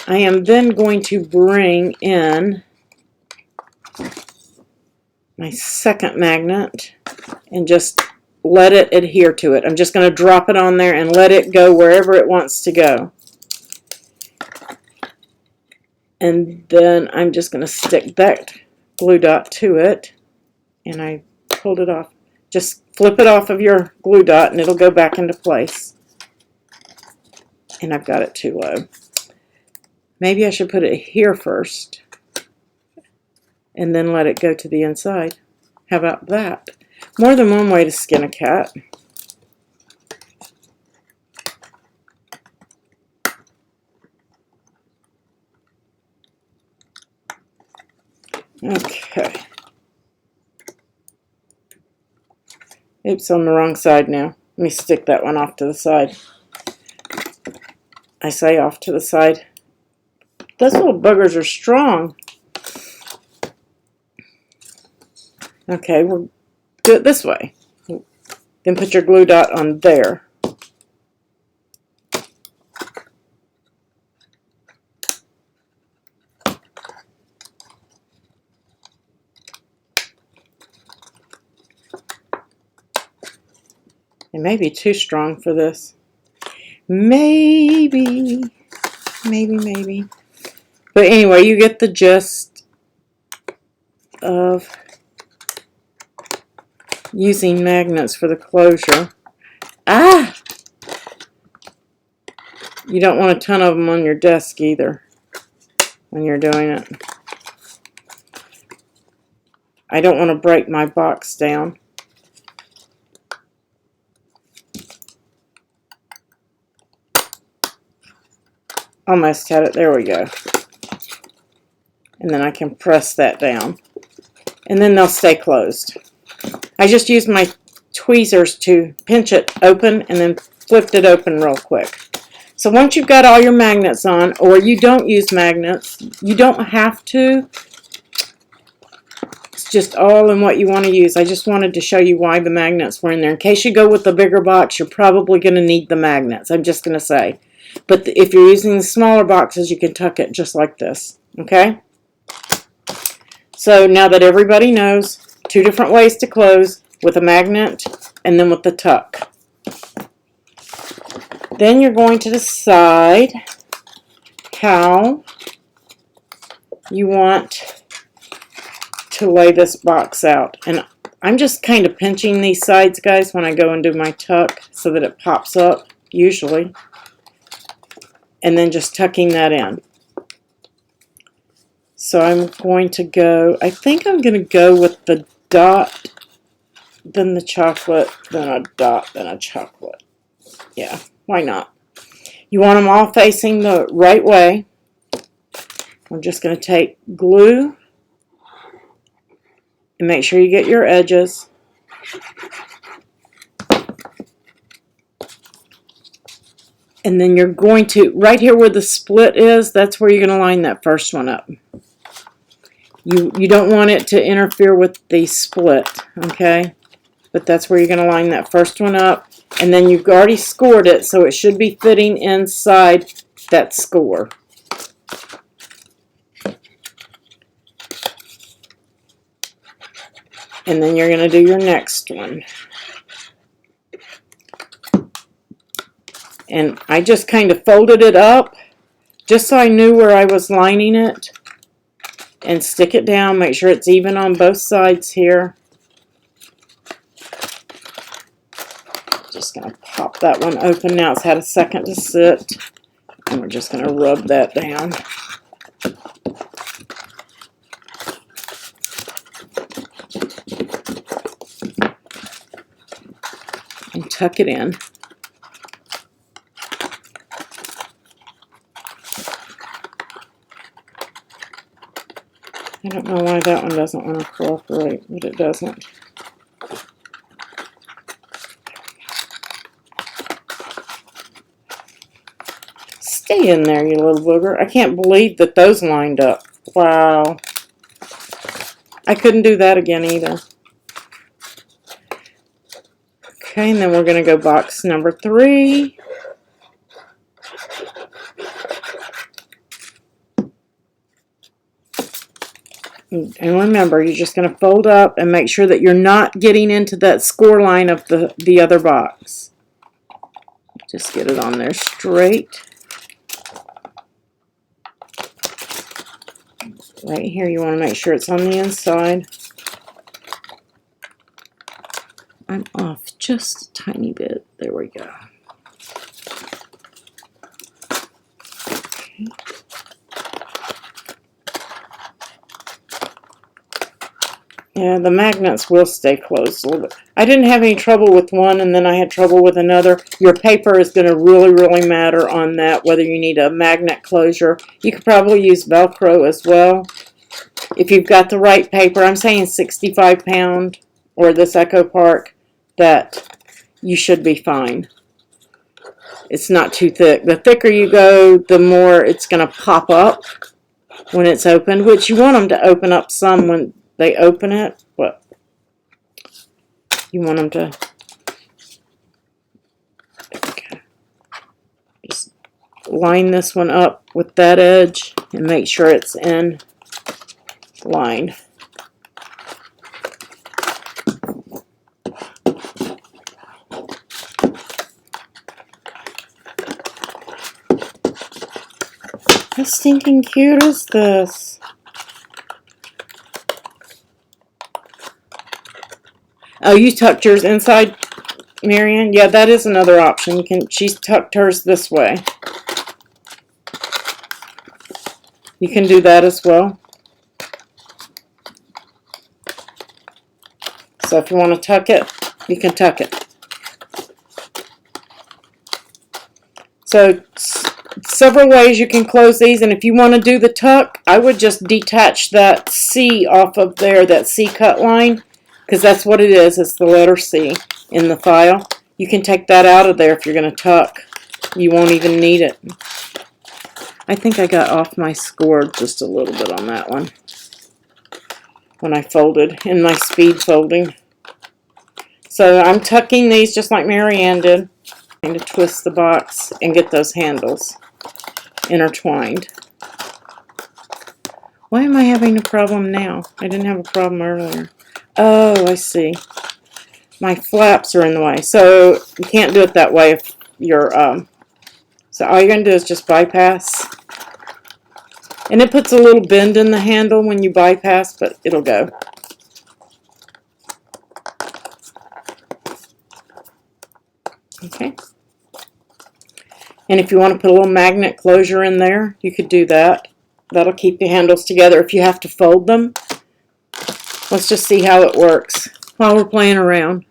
I am then going to bring in my second magnet and just let it adhere to it. I'm just going to drop it on there and let it go wherever it wants to go. And then I'm just going to stick that glue dot to it, and I pulled it off. Just flip it off of your glue dot and it'll go back into place. And I've got it too low. Maybe I should put it here first and then let it go to the inside. How about that? More than one way to skin a cat. Okay. Oops, on the wrong side now. Let me stick that one off to the side. I say off to the side. Those little buggers are strong. Okay, we'll do it this way. Then put your glue dot on there. It may be too strong for this. Maybe. But anyway, you get the gist of using magnets for the closure. Ah! You don't want a ton of them on your desk either when you're doing it. I don't want to break my box down. Almost had it. There we go. And then I can press that down. And then they'll stay closed. I just used my tweezers to pinch it open and then flipped it open real quick. So once you've got all your magnets on, or you don't use magnets, you don't have to. It's just all in what you want to use. I just wanted to show you why the magnets were in there. In case you go with the bigger box, you're probably going to need the magnets. I'm just going to say. But if you're using the smaller boxes, you can tuck it just like this. Okay? So now that everybody knows, 2 different ways to close, with a magnet and then with the tuck. Then you're going to decide how you want to lay this box out. And I'm just kind of pinching these sides, guys, when I go and do my tuck so that it pops up, usually. And then just tucking that in. So I'm going to go, I think I'm going to go with the dot, then the chocolate, then a dot, then a chocolate. Yeah, why not? You want them all facing the right way. I'm just going to take glue and make sure you get your edges. And then you're going to, right here where the split is, that's where you're going to line that first one up. You don't want it to interfere with the split, okay? But that's where you're going to line that first one up. And then you've already scored it, so it should be fitting inside that score. And then you're going to do your next one. And I just kind of folded it up just so I knew where I was lining it. And stick it down. Make sure it's even on both sides here. Just going to pop that one open. Now it's had a second to sit. And we're just going to rub that down. And tuck it in. I don't know why that one doesn't want to cooperate, but it doesn't. Stay in there, you little booger. I can't believe that those lined up. Wow. I couldn't do that again either. Okay, and then we're going to go box number 3. And remember, you're just going to fold up and make sure that you're not getting into that score line of the other box. Just get it on there straight. Right here, you want to make sure it's on the inside. I'm off just a tiny bit. There we go. Okay. Yeah, the magnets will stay closed a little bit. I didn't have any trouble with one, and then I had trouble with another. Your paper is going to really matter on that, whether you need a magnet closure. You could probably use Velcro as well. If you've got the right paper, I'm saying 65 pound or this Echo Park, that you should be fine. It's not too thick. The thicker you go, the more it's going to pop up when it's opened, which you want them to open up some when they open it, but you want them to, okay, just line this one up with that edge and make sure it's in line. How stinking cute is this? Oh, you tucked yours inside, Marianne? Yeah, that is another option. You can. She's tucked hers this way. You can do that as well. So if you want to tuck it, you can tuck it. So several ways you can close these, and if you want to do the tuck, I would just detach that C off of there, that C cut line, because that's what it is. It's the letter C in the file. You can take that out of there if you're going to tuck. You won't even need it. I think I got off my score just a little bit on that one when I folded in my speed folding. So I'm tucking these just like Marianne did. I'm going to twist the box and get those handles intertwined. Why am I having a problem now? I didn't have a problem earlier. Oh, I see. My flaps are in the way. So you can't do it that way if you're, so all you're going to do is just bypass. And it puts a little bend in the handle when you bypass, but it'll go. Okay. And if you want to put a little magnet closure in there, you could do that. That'll keep your handles together if you have to fold them. Let's just see how it works while we're playing around.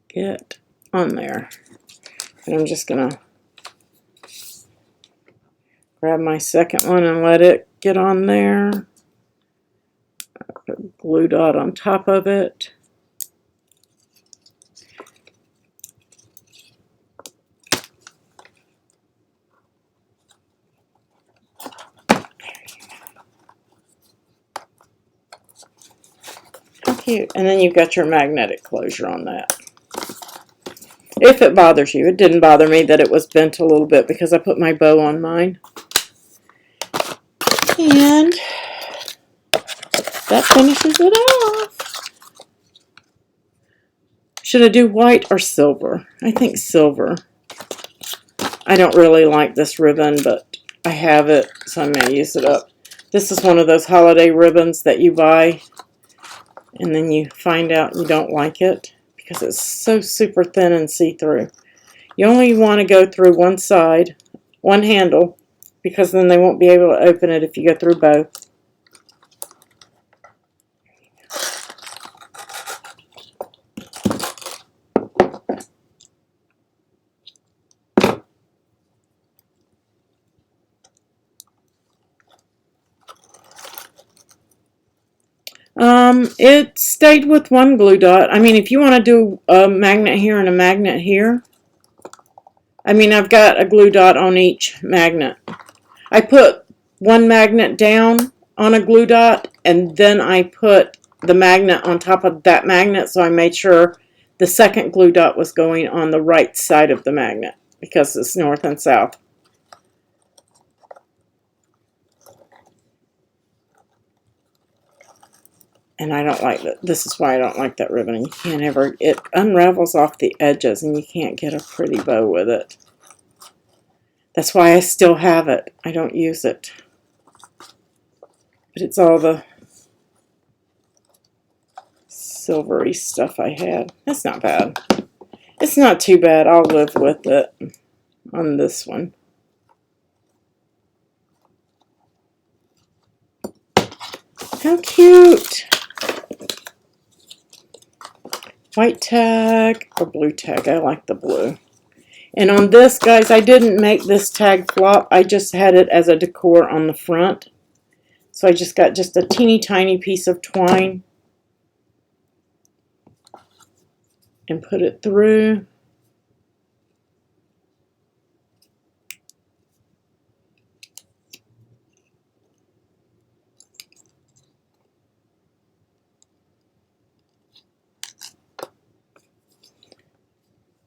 Get on there. And I'm just going to grab my second one and let it get on there. Put a glue dot on top of it. How cute. And then you've got your magnetic closure on that. If it bothers you. It didn't bother me that it was bent a little bit because I put my bow on mine. And that finishes it off. Should I do white or silver? I think silver. I don't really like this ribbon, but I have it, so I'm going to use it up. This is one of those holiday ribbons that you buy, and then you find out you don't like it because it's so super thin and see-through. You only want to go through one side, one handle, because then they won't be able to open it if you go through both. It stayed with one glue dot. I mean, if you want to do a magnet here and a magnet here, I mean, I've got a glue dot on each magnet. I put one magnet down on a glue dot, and then I put the magnet on top of that magnet, so I made sure the second glue dot was going on the right side of the magnet because it's north and south. And I don't like that. This is why I don't like that ribbon. You can't ever, it unravels off the edges and you can't get a pretty bow with it. That's why I still have it. I don't use it. But it's all the silvery stuff I had. That's not bad. It's not too bad. I'll live with it. on this one. How cute! White tag or blue tag. I like the blue. And on this, guys, I didn't make this tag flop. I just had it as a decor on the front. So I just got just a teeny tiny piece of twine and put it through.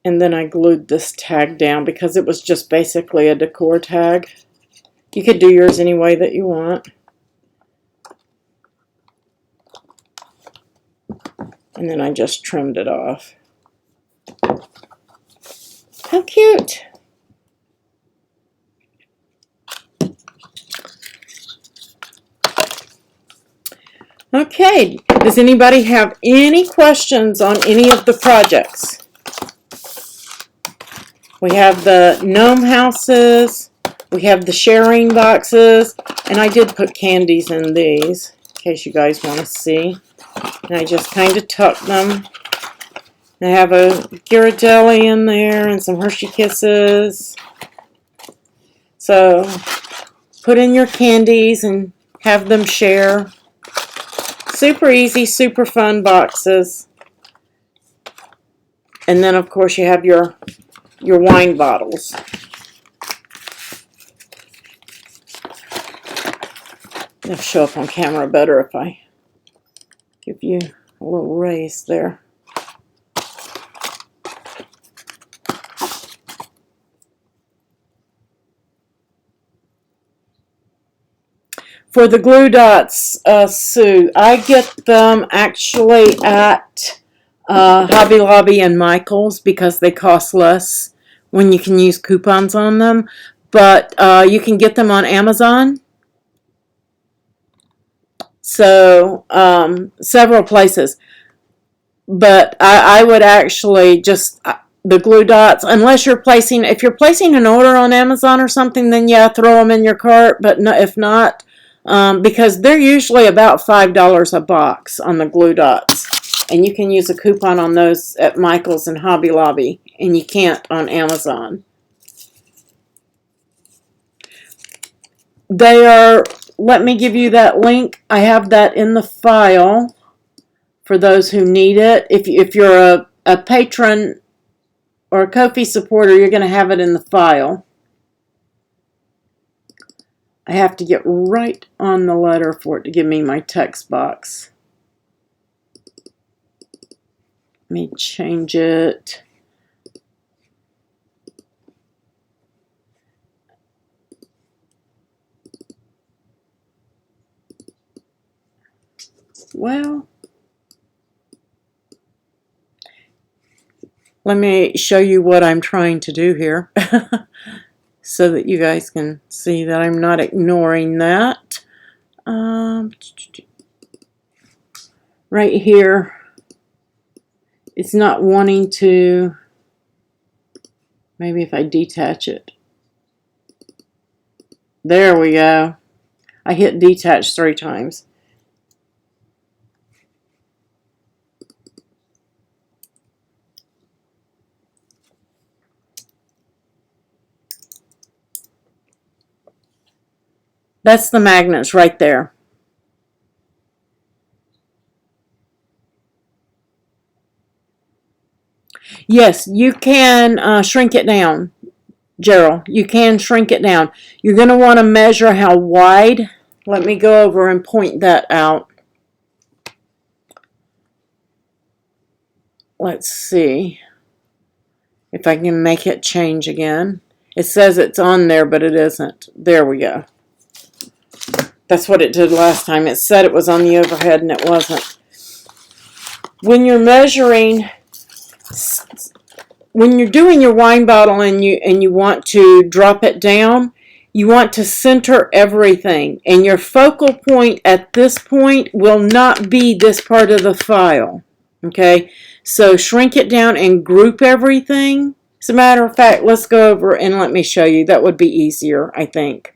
And then I glued this tag down because it was just basically a decor tag. You could do yours any way that you want. And then I just trimmed it off. How cute! Okay, does anybody have any questions on any of the projects? We have the gnome houses, we have the sharing boxes, and I did put candies in these, in case you guys want to see. And I just kind of tucked them. I have a Ghirardelli in there and some Hershey Kisses. So, put in your candies and have them share. Super easy, super fun boxes. And then, of course, you have your wine bottles. It'll show up on camera better if I give you a little raise there. For the glue dots, Sue, I get them actually at Hobby Lobby and Michael's because they cost less when you can use coupons on them. But you can get them on Amazon. So, several places. But I would actually just, the glue dots, unless you're placing, if you're placing an order on Amazon or something, then yeah, throw them in your cart. But no, if not, because they're usually about $5 a box on the glue dots. And you can use a coupon on those at Michael's and Hobby Lobby, and you can't on Amazon. They are, let me give you that link. I have that in the file for those who need it. If you're a patron or a Ko-fi supporter, you're going to have it in the file. I have to get right on the letter for it to give me my text box. Let me change it. Well, let me show you what I'm trying to do here so that you guys can see that I'm not ignoring that. Right here, it's not wanting to, maybe if I detach it. There we go. I hit detach 3 times. That's the magnets right there. Yes, you can shrink it down, Gerald. You can shrink it down. You're going to want to measure how wide. Let me go over and point that out. Let's see if I can make it change again. It says it's on there, but it isn't. There we go. That's what it did last time. It said it was on the overhead, and it wasn't. When you're measuring, when you're doing your wine bottle and you want to drop it down, you want to center everything. And your focal point at this point will not be this part of the file. Okay? So shrink it down and group everything As a matter of fact, let's go over and let me show you. That would be easier, I think.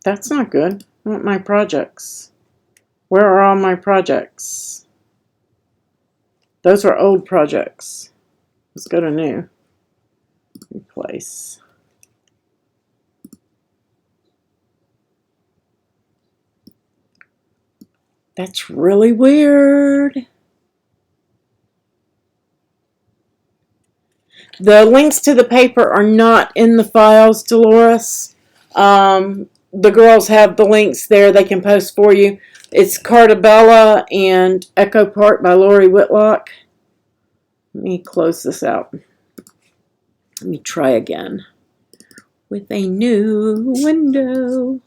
That's not good. I want my projects. Where are all my projects? Those are old projects. Let's go to new. Replace. That's really weird. The links to the paper are not in the files, Dolores. The girls have the links there. They can post for you. It's Cartabella and Echo Park by Lori Whitlock. Let me close this out. Let me try again with a new window.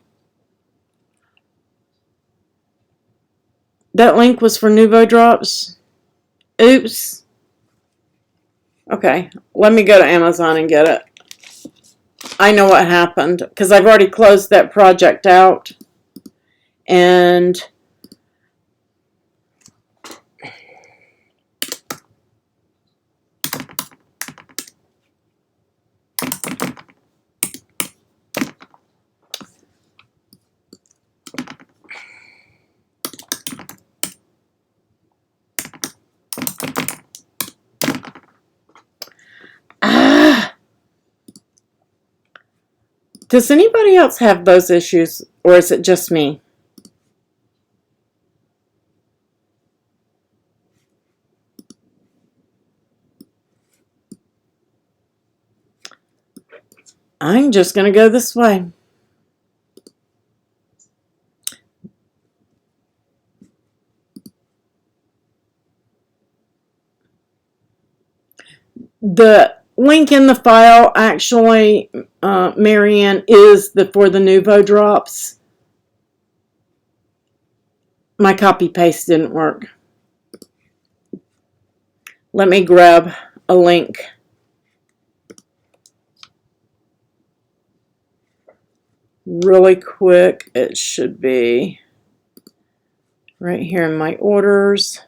That link was for Nuvo Drops. Oops. Okay, let me go to Amazon and get it. I know what happened because I've already closed that project out. And does anybody else have those issues, or is it just me? I'm just going to go this way. The link in the file, actually, Marianne, is for the Nuvo Drops. My copy paste didn't work. Let me grab a link. Really quick. It should be right here in my orders.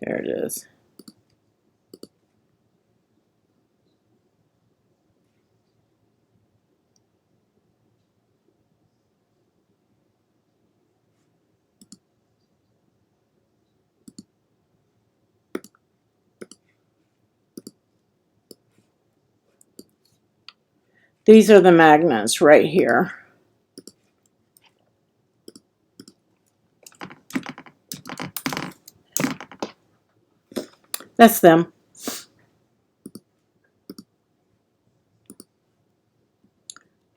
There it is. These are the magnets right here. That's them.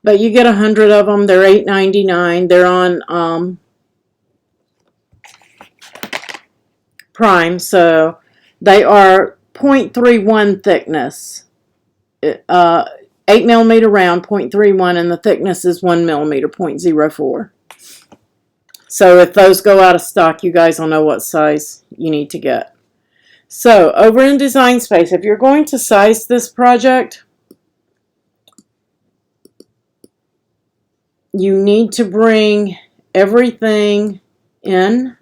But you get 100 of them. They're $8.99. They're on Prime, so they are 0.31 thickness. 8 millimeter round, 0.31, and the thickness is 1 millimeter, 0.04. So if those go out of stock, you guys will know what size you need to get. So over in Design Space, if you're going to size this project, you need to bring everything in.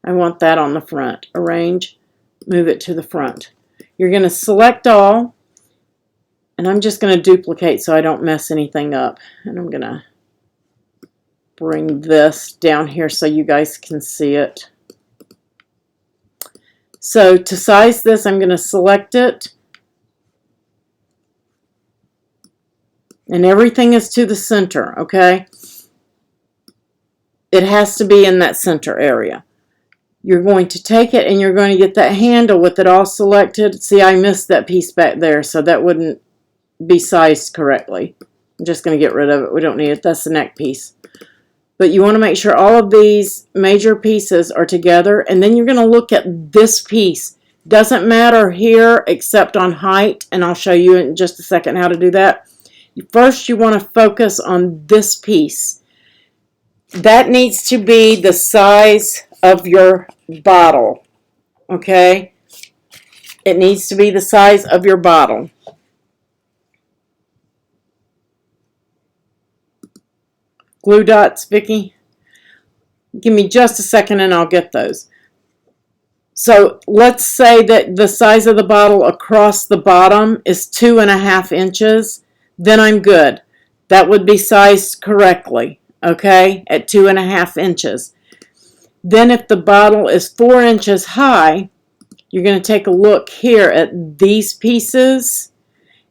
I want that on the front. Arrange, move it to the front. You're going to select all, and I'm just going to duplicate so I don't mess anything up. And I'm going to bring this down here so you guys can see it. So to size this, I'm going to select it. And everything is to the center, okay? It has to be in that center area. You're going to take it and you're going to get that handle with it all selected. See, I missed that piece back there, so that wouldn't be sized correctly. I'm just going to get rid of it. We don't need it. That's the neck piece. But you want to make sure all of these major pieces are together, and then you're going to look at this piece. Doesn't matter here except on height, and I'll show you in just a second how to do that. First, you want to focus on this piece. That needs to be the size of your bottle, okay? It needs to be the size of your bottle. Glue dots, Vicki? Give me just a second and I'll get those. So let's say that the size of the bottle across the bottom is 2.5 inches. Then I'm good. That would be sized correctly, okay, at 2.5 inches. Then if the bottle is 4 inches high, you're going to take a look here at these pieces,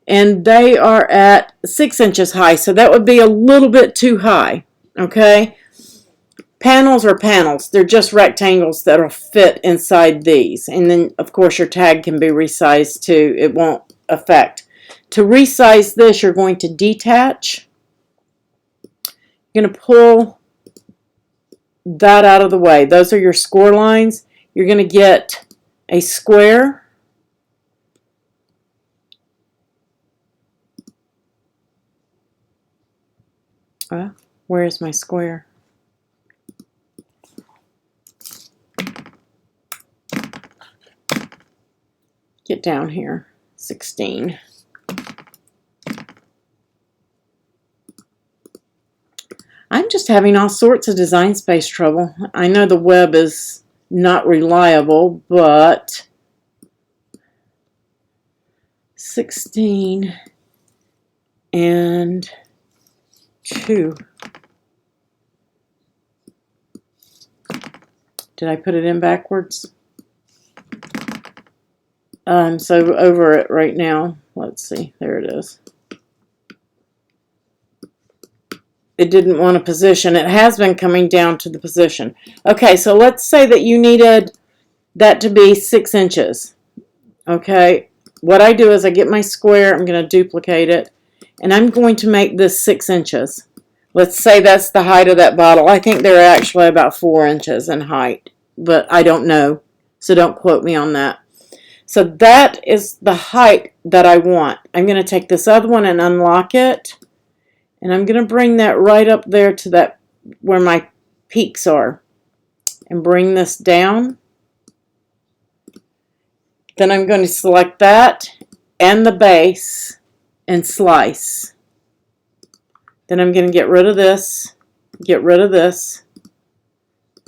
and they are at 6 inches high, so that would be a little bit too high, okay? Panels are panels. They're just rectangles that will fit inside these. And then, of course, your tag can be resized too. It won't affect. To resize this, you're going to detach. You're going to pull that out of the way. Those are your score lines. You're going to get a square. Where is my square? Get down here. 16. I'm just having all sorts of design space trouble. I know the web is not reliable, but 16 and 2. Did I put it in backwards? I'm so over it right now. Let's see. There it is. It didn't want to position. It has been coming down to the position. Okay, so let's say that you needed that to be 6 inches. Okay, what I do is I get my square, I'm going to duplicate it, and I'm going to make this 6 inches. Let's say that's the height of that bottle. I think they're actually about 4 inches in height, but I don't know, so don't quote me on that. So that is the height that I want. I'm going to take this other one and unlock it, and I'm going to bring that right up there to that where my peaks are, and bring this down. Then I'm going to select that and the base and slice. Then I'm going to get rid of this,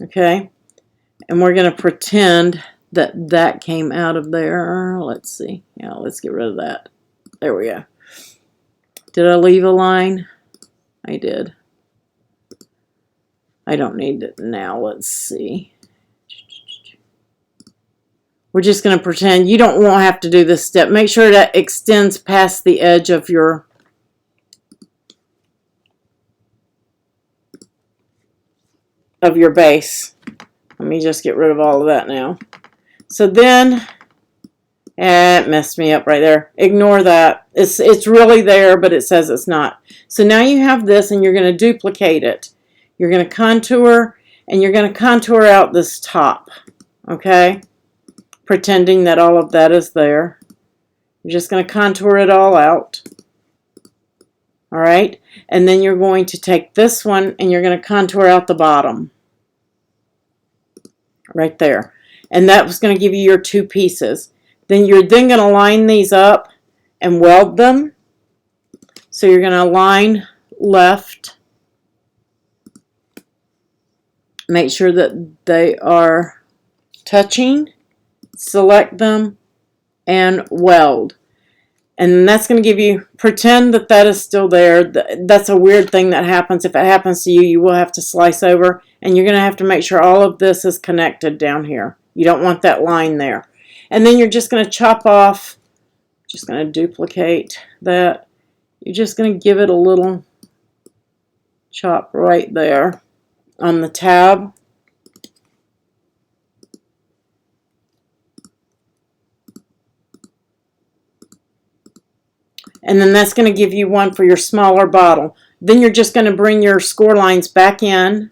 okay? And we're going to pretend that that came out of there. Let's see. Yeah, let's get rid of that. There we go. Did I leave a line? I did. I don't need it now. Let's see. We're just going to pretend. You won't have to do this step. Make sure that extends past the edge of your base. Let me just get rid of all of that now. So then, it messed me up right there. Ignore that. It's really there, but it says it's not. So now you have this, and you're going to duplicate it. You're going to contour, and you're going to contour out this top, okay? Pretending that all of that is there. You're just going to contour it all out. All right? And then you're going to take this one, and you're going to contour out the bottom. Right there. And that was going to give you your 2 pieces. Then you're going to line these up and weld them. So you're going to line left. Make sure that they are touching. Select them and weld. And that's going to give you, pretend that that is still there. That's a weird thing that happens. If it happens to you, you will have to slice over. And you're going to have to make sure all of this is connected down here. You don't want that line there. And then you're just going to chop off, just going to duplicate that. You're just going to give it a little chop right there on the tab. And then that's going to give you one for your smaller bottle. Then you're just going to bring your score lines back in.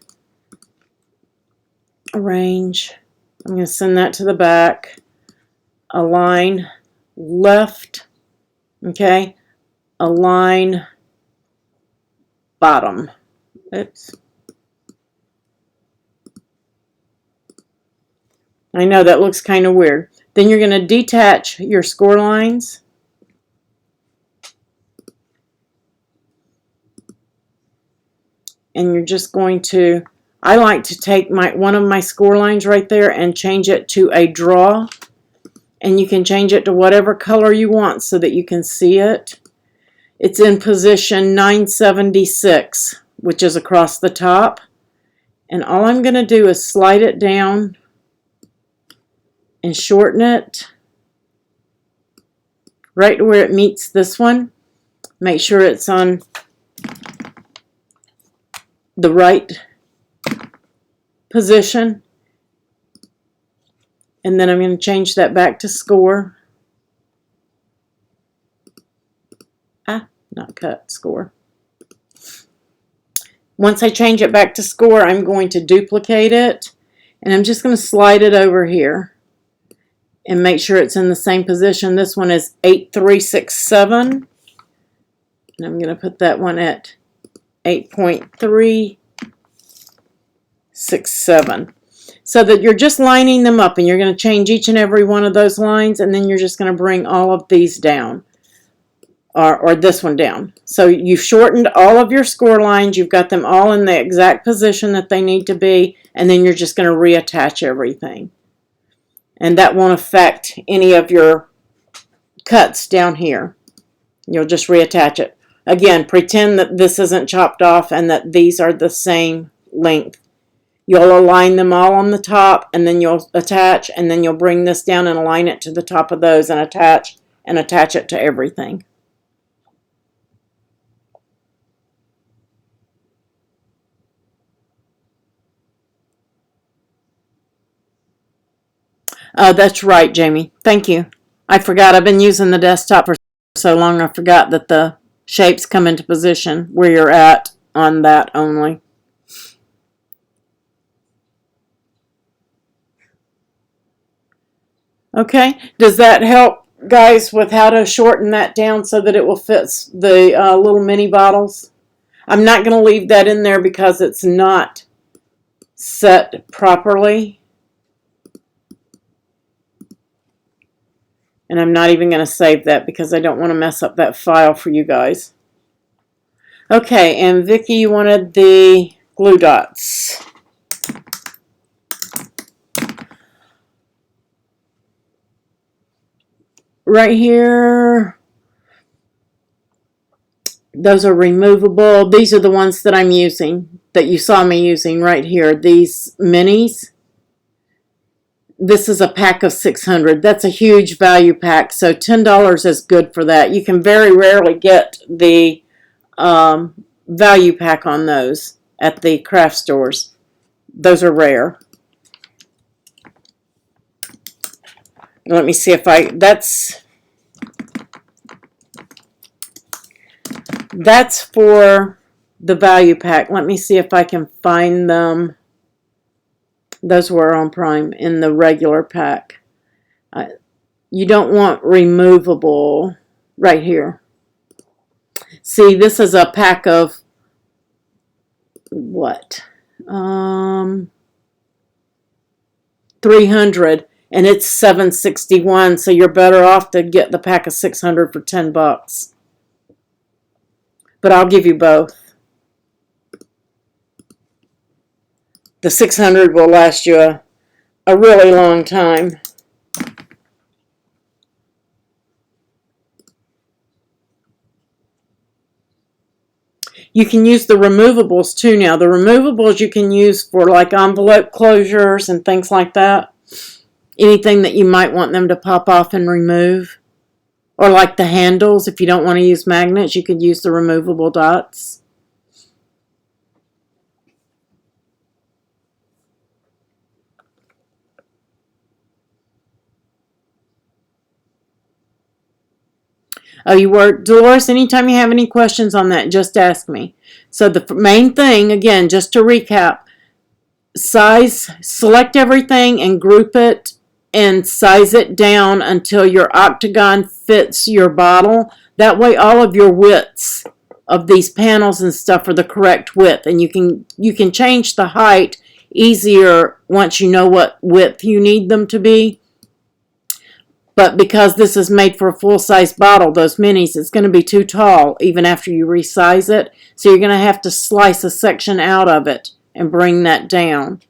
Arrange. I'm going to send that to the back. Align left. Okay. Align bottom. Oops. I know that looks kind of weird. Then you're going to detach your score lines. And you're just going to, I like to take one of my score lines right there and change it to a draw. And you can change it to whatever color you want so that you can see it. It's in position 976, which is across the top. And all I'm going to do is slide it down and shorten it right to where it meets this one. Make sure it's on the right position. And then I'm going to change that back to score. Not cut, score. Once I change it back to score, I'm going to duplicate it. And I'm just going to slide it over here and make sure it's in the same position. This one is 8367. And I'm going to put that one at 8.367. So that you're just lining them up, and you're going to change each and every one of those lines, and then you're just going to bring all of these down, or this one down. So you've shortened all of your score lines. You've got them all in the exact position that they need to be, and then you're just going to reattach everything. And that won't affect any of your cuts down here. You'll just reattach it. Again, pretend that this isn't chopped off and that these are the same length. You'll align them all on the top, and then you'll attach, and then you'll bring this down and align it to the top of those and attach it to everything. That's right, Jamie. Thank you. I forgot. I've been using the desktop for so long, I forgot that the shapes come into position where you're at on that only. Okay, does that help, guys, with how to shorten that down so that it will fit the little mini bottles? I'm not going to leave that in there because it's not set properly. And I'm not even going to save that because I don't want to mess up that file for you guys. Okay, and Vicki, you wanted the glue dots. Right here, those are removable. These are the ones that I'm using, that you saw me using right here. These minis. This is a pack of 600. That's a huge value pack, so $10 is good for that. You can very rarely get the value pack on those at the craft stores. Those are rare. Let me see if that's for the value pack. Let me see if I can find them. Those were on Prime in the regular pack. You don't want removable right here. See, this is a pack of what? 300. And it's $7.61, so you're better off to get the pack of 600 for $10. But I'll give you both. The 600 will last you a really long time. You can use the removables too now. The removables you can use for like envelope closures and things like that. Anything that you might want them to pop off and remove. Or like the handles, if you don't want to use magnets, you could use the removable dots. Oh, you were, Dolores, anytime you have any questions on that, just ask me. So the main thing, again, just to recap, size, select everything and group it and size it down until your octagon fits your bottle. That way all of your widths of these panels and stuff are the correct width, and you can change the height easier once you know what width you need them to be. But because this is made for a full-size bottle, those minis, it's going to be too tall even after you resize it. So you're going to have to slice a section out of it and bring that down.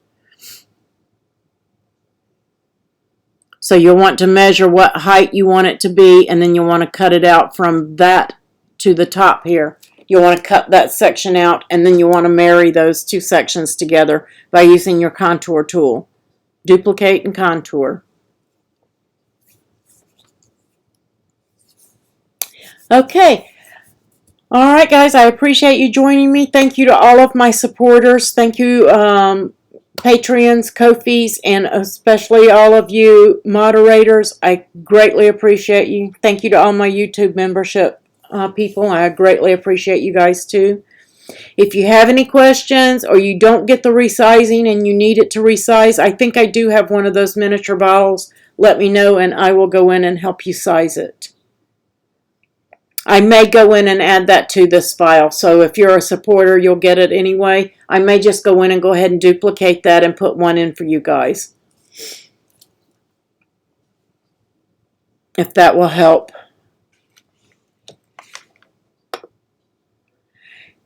So you'll want to measure what height you want it to be, and then you'll want to cut it out from that to the top here. You'll want to cut that section out, and then you want to marry those two sections together by using your contour tool. Duplicate and contour. Okay. All right, guys, I appreciate you joining me. Thank you to all of my supporters. Thank you, Patreons, Ko-fis, and especially all of you moderators. I greatly appreciate you. Thank you to all my YouTube membership people. I greatly appreciate you guys, too. If you have any questions or you don't get the resizing and you need it to resize, I think I do have one of those miniature bottles. Let me know, and I will go in and help you size it. I may go in and add that to this file, so if you're a supporter, you'll get it anyway. I may just go in and go ahead and duplicate that and put one in for you guys, if that will help.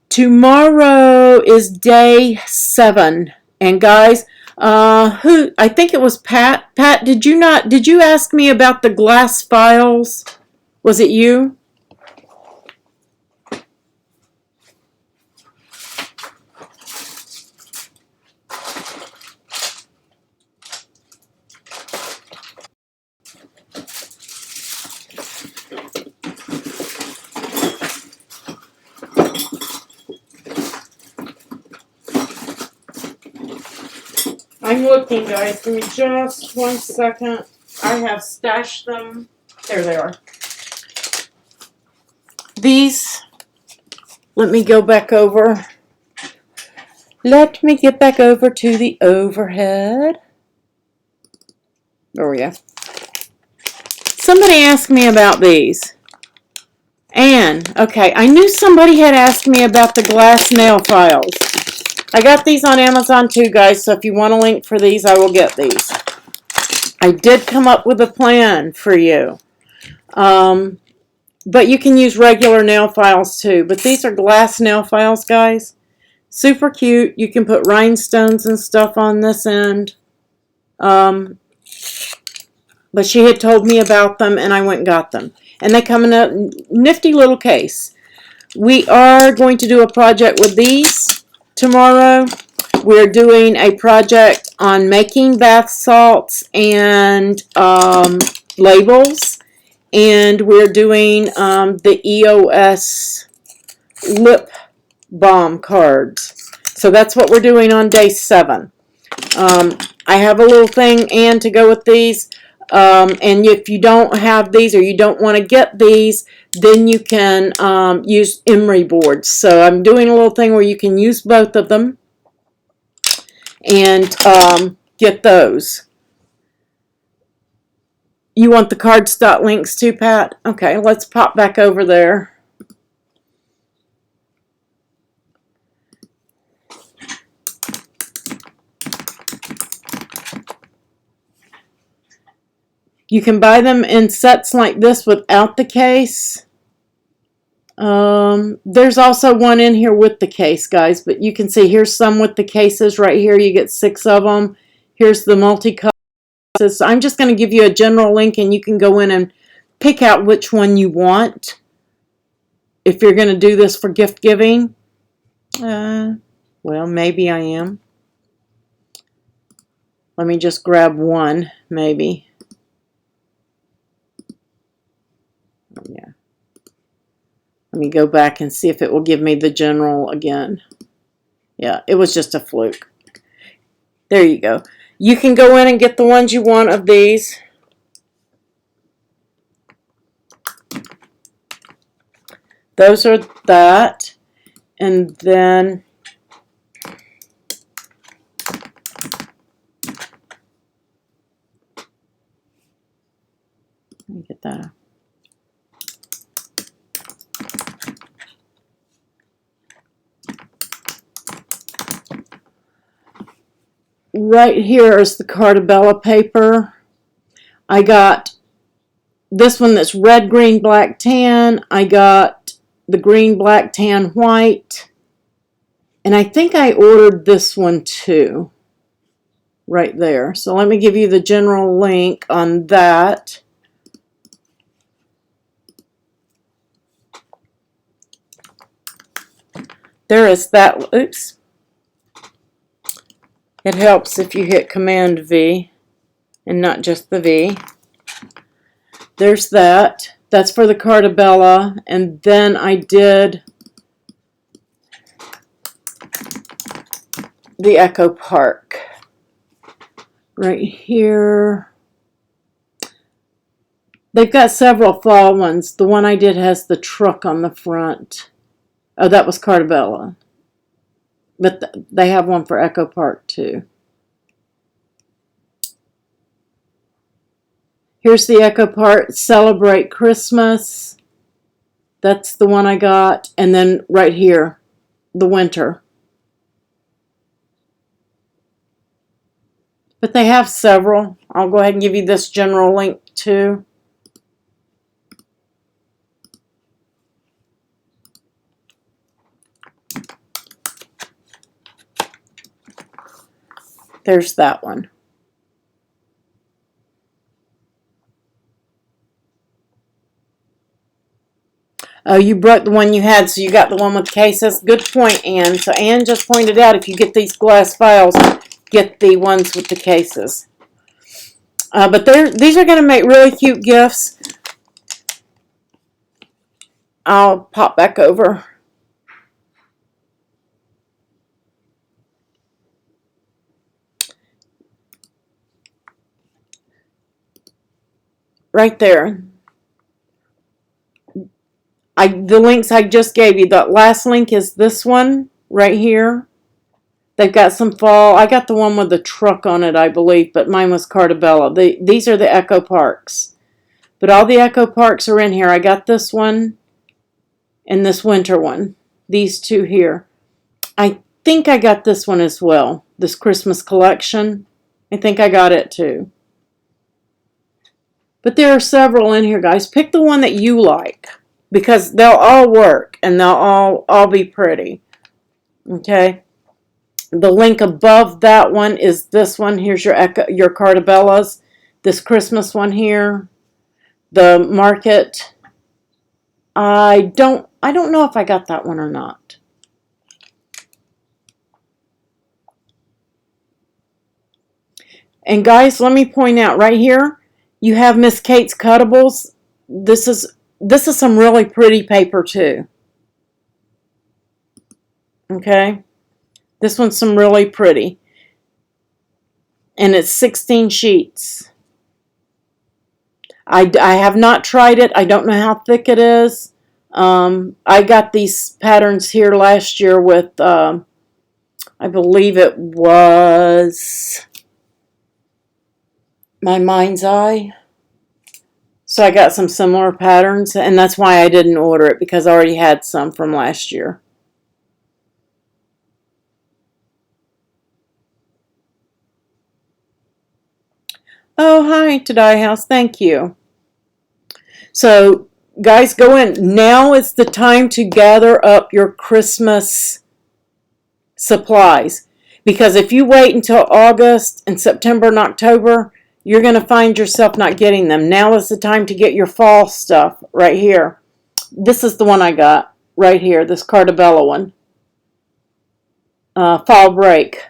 Tomorrow is day 7, and guys, I think it was Pat. Pat, did you ask me about the glass files? Was it you? I'm looking, guys. Give me just 1 second. I have stashed them. There they are. These, let me go back over. Let me get back over to the overhead. There we go. Somebody asked me about these. Anne, okay, I knew somebody had asked me about the glass nail files. I got these on Amazon too, guys, so if you want a link for these, I will get these. I did come up with a plan for you. But you can use regular nail files too. But these are glass nail files, guys. Super cute. You can put rhinestones and stuff on this end. But she had told me about them, and I went and got them. And they come in a nifty little case. We are going to do a project with these tomorrow. We're doing a project on making bath salts and labels. And we're doing the EOS lip balm cards. So that's what we're doing on day 7. I have a little thing, Anne, to go with these. And if you don't have these or you don't want to get these, then you can use emery boards. So I'm doing a little thing where you can use both of them and get those. You want the cardstock links too, Pat? Okay, let's pop back over there. You can buy them in sets like this without the case. There's also one in here with the case, guys, but you can see here's some with the cases right here. You get 6 of them. Here's the multicolor. So I'm just going to give you a general link, and you can go in and pick out which one you want if you're going to do this for gift giving. Well, maybe I am. Let me just grab one, maybe. Yeah. Let me go back and see if it will give me the general again. Yeah, it was just a fluke. There you go. You can go in and get the ones you want of these. Those are that. And then let me get that. Right here is the Cartabella paper. I got this one that's red, green, black, tan. I got the green, black, tan, white. And I think I ordered this one too. Right there. So let me give you the general link on that. There is that. Oops. It helps if you hit Command V and not just the V. There's that. That's for the Cartabella. And then I did the Echo Park. Right here. They've got several fall ones. The one I did has the truck on the front. Oh, that was Cartabella. But they have one for Echo Park too. Here's the Echo Park, Celebrate Christmas. That's the one I got. And then right here, the winter. But they have several. I'll go ahead and give you this general link too. There's that one. Oh, you broke the one you had, so you got the one with cases. Good point, Anne. So Anne just pointed out if you get these glass files, get the ones with the cases. But these are going to make really cute gifts. I'll pop back over. Right there. The links I just gave you. The last link is this one right here. They've got some fall. I got the one with the truck on it, I believe, but mine was Cartabella. These are the Echo Parks. But all the Echo Parks are in here. I got this one and this winter one. These two here. I think I got this one as well. This Christmas collection. I think I got it too. But there are several in here, guys. Pick the one that you like, because they'll all work and they'll all be pretty. Okay? The link above that one is this one. Here's your Cartabellas. This Christmas one here. The market. I don't know if I got that one or not. And guys, let me point out right here, you have Miss Kate's Cuttables. This is some really pretty paper too. Okay? This one's some really pretty. And it's 16 sheets. I have not tried it. I don't know how thick it is. I got these patterns here last year with, I believe it was My Mind's Eye. So I got some similar patterns, and that's why I didn't order it, because I already had some from last year. Oh, hi to Die House. Thank you. So, guys, go in. Now is the time to gather up your Christmas supplies. Because if you wait until August and September and October, you're going to find yourself not getting them. Now is the time to get your fall stuff right here. This is the one I got right here, this Cartabella one. Fall break.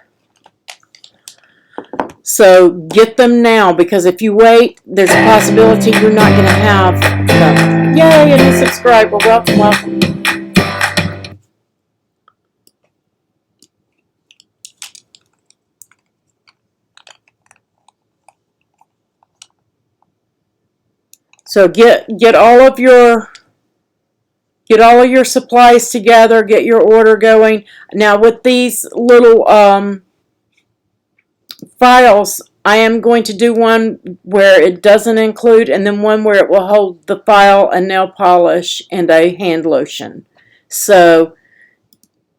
So get them now, because if you wait, there's a possibility you're not going to have them. Yay, a new subscriber. Welcome, welcome. So get all of your supplies together, get your order going. Now with these little files, I am going to do one where it doesn't include, and then one where it will hold the file, a nail polish, and a hand lotion. So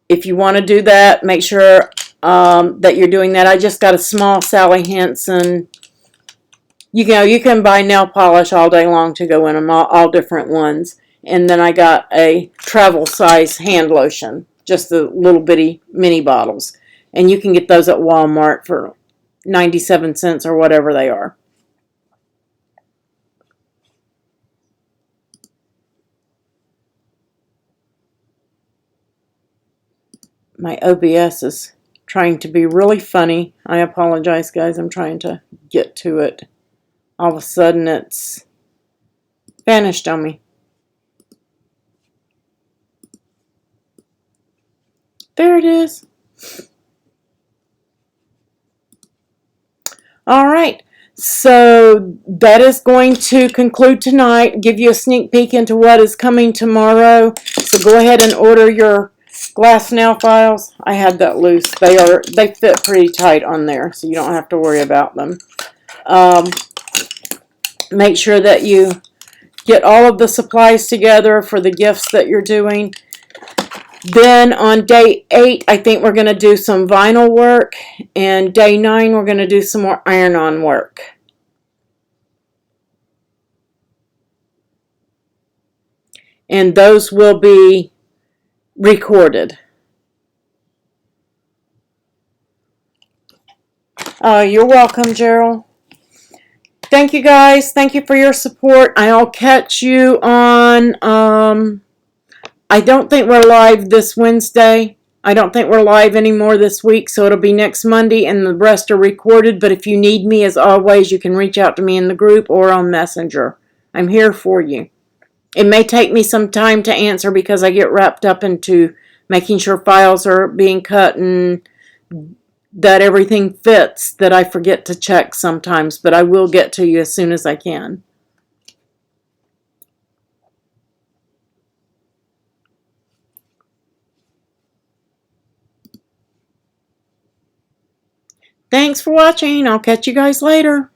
if you want to do that, make sure that you're doing that. I just got a small Sally Hansen. You can buy nail polish all day long to go in them, all different ones. And then I got a travel size hand lotion, just the little bitty mini bottles. And you can get those at Walmart for 97 cents or whatever they are. My OBS is trying to be really funny. I apologize, guys. I'm trying to get to it. All of a sudden, it's vanished on me. There it is. All right. So that is going to conclude tonight. Give you a sneak peek into what is coming tomorrow. So go ahead and order your glass nail files. I had that loose. They fit pretty tight on there, so you don't have to worry about them. Make sure that you get all of the supplies together for the gifts that you're doing. Then on day 8, I think we're going to do some vinyl work. And day 9, we're going to do some more iron-on work. And those will be recorded. You're welcome, Gerald. Thank you, guys. Thank you for your support. I'll catch you on... I don't think we're live this Wednesday. I don't think we're live anymore this week, so it'll be next Monday, and the rest are recorded. But if you need me, as always, you can reach out to me in the group or on Messenger. I'm here for you. It may take me some time to answer because I get wrapped up into making sure files are being cut and that everything fits, that I forget to check sometimes, but I will get to you as soon as I can. Thanks for watching. I'll catch you guys later.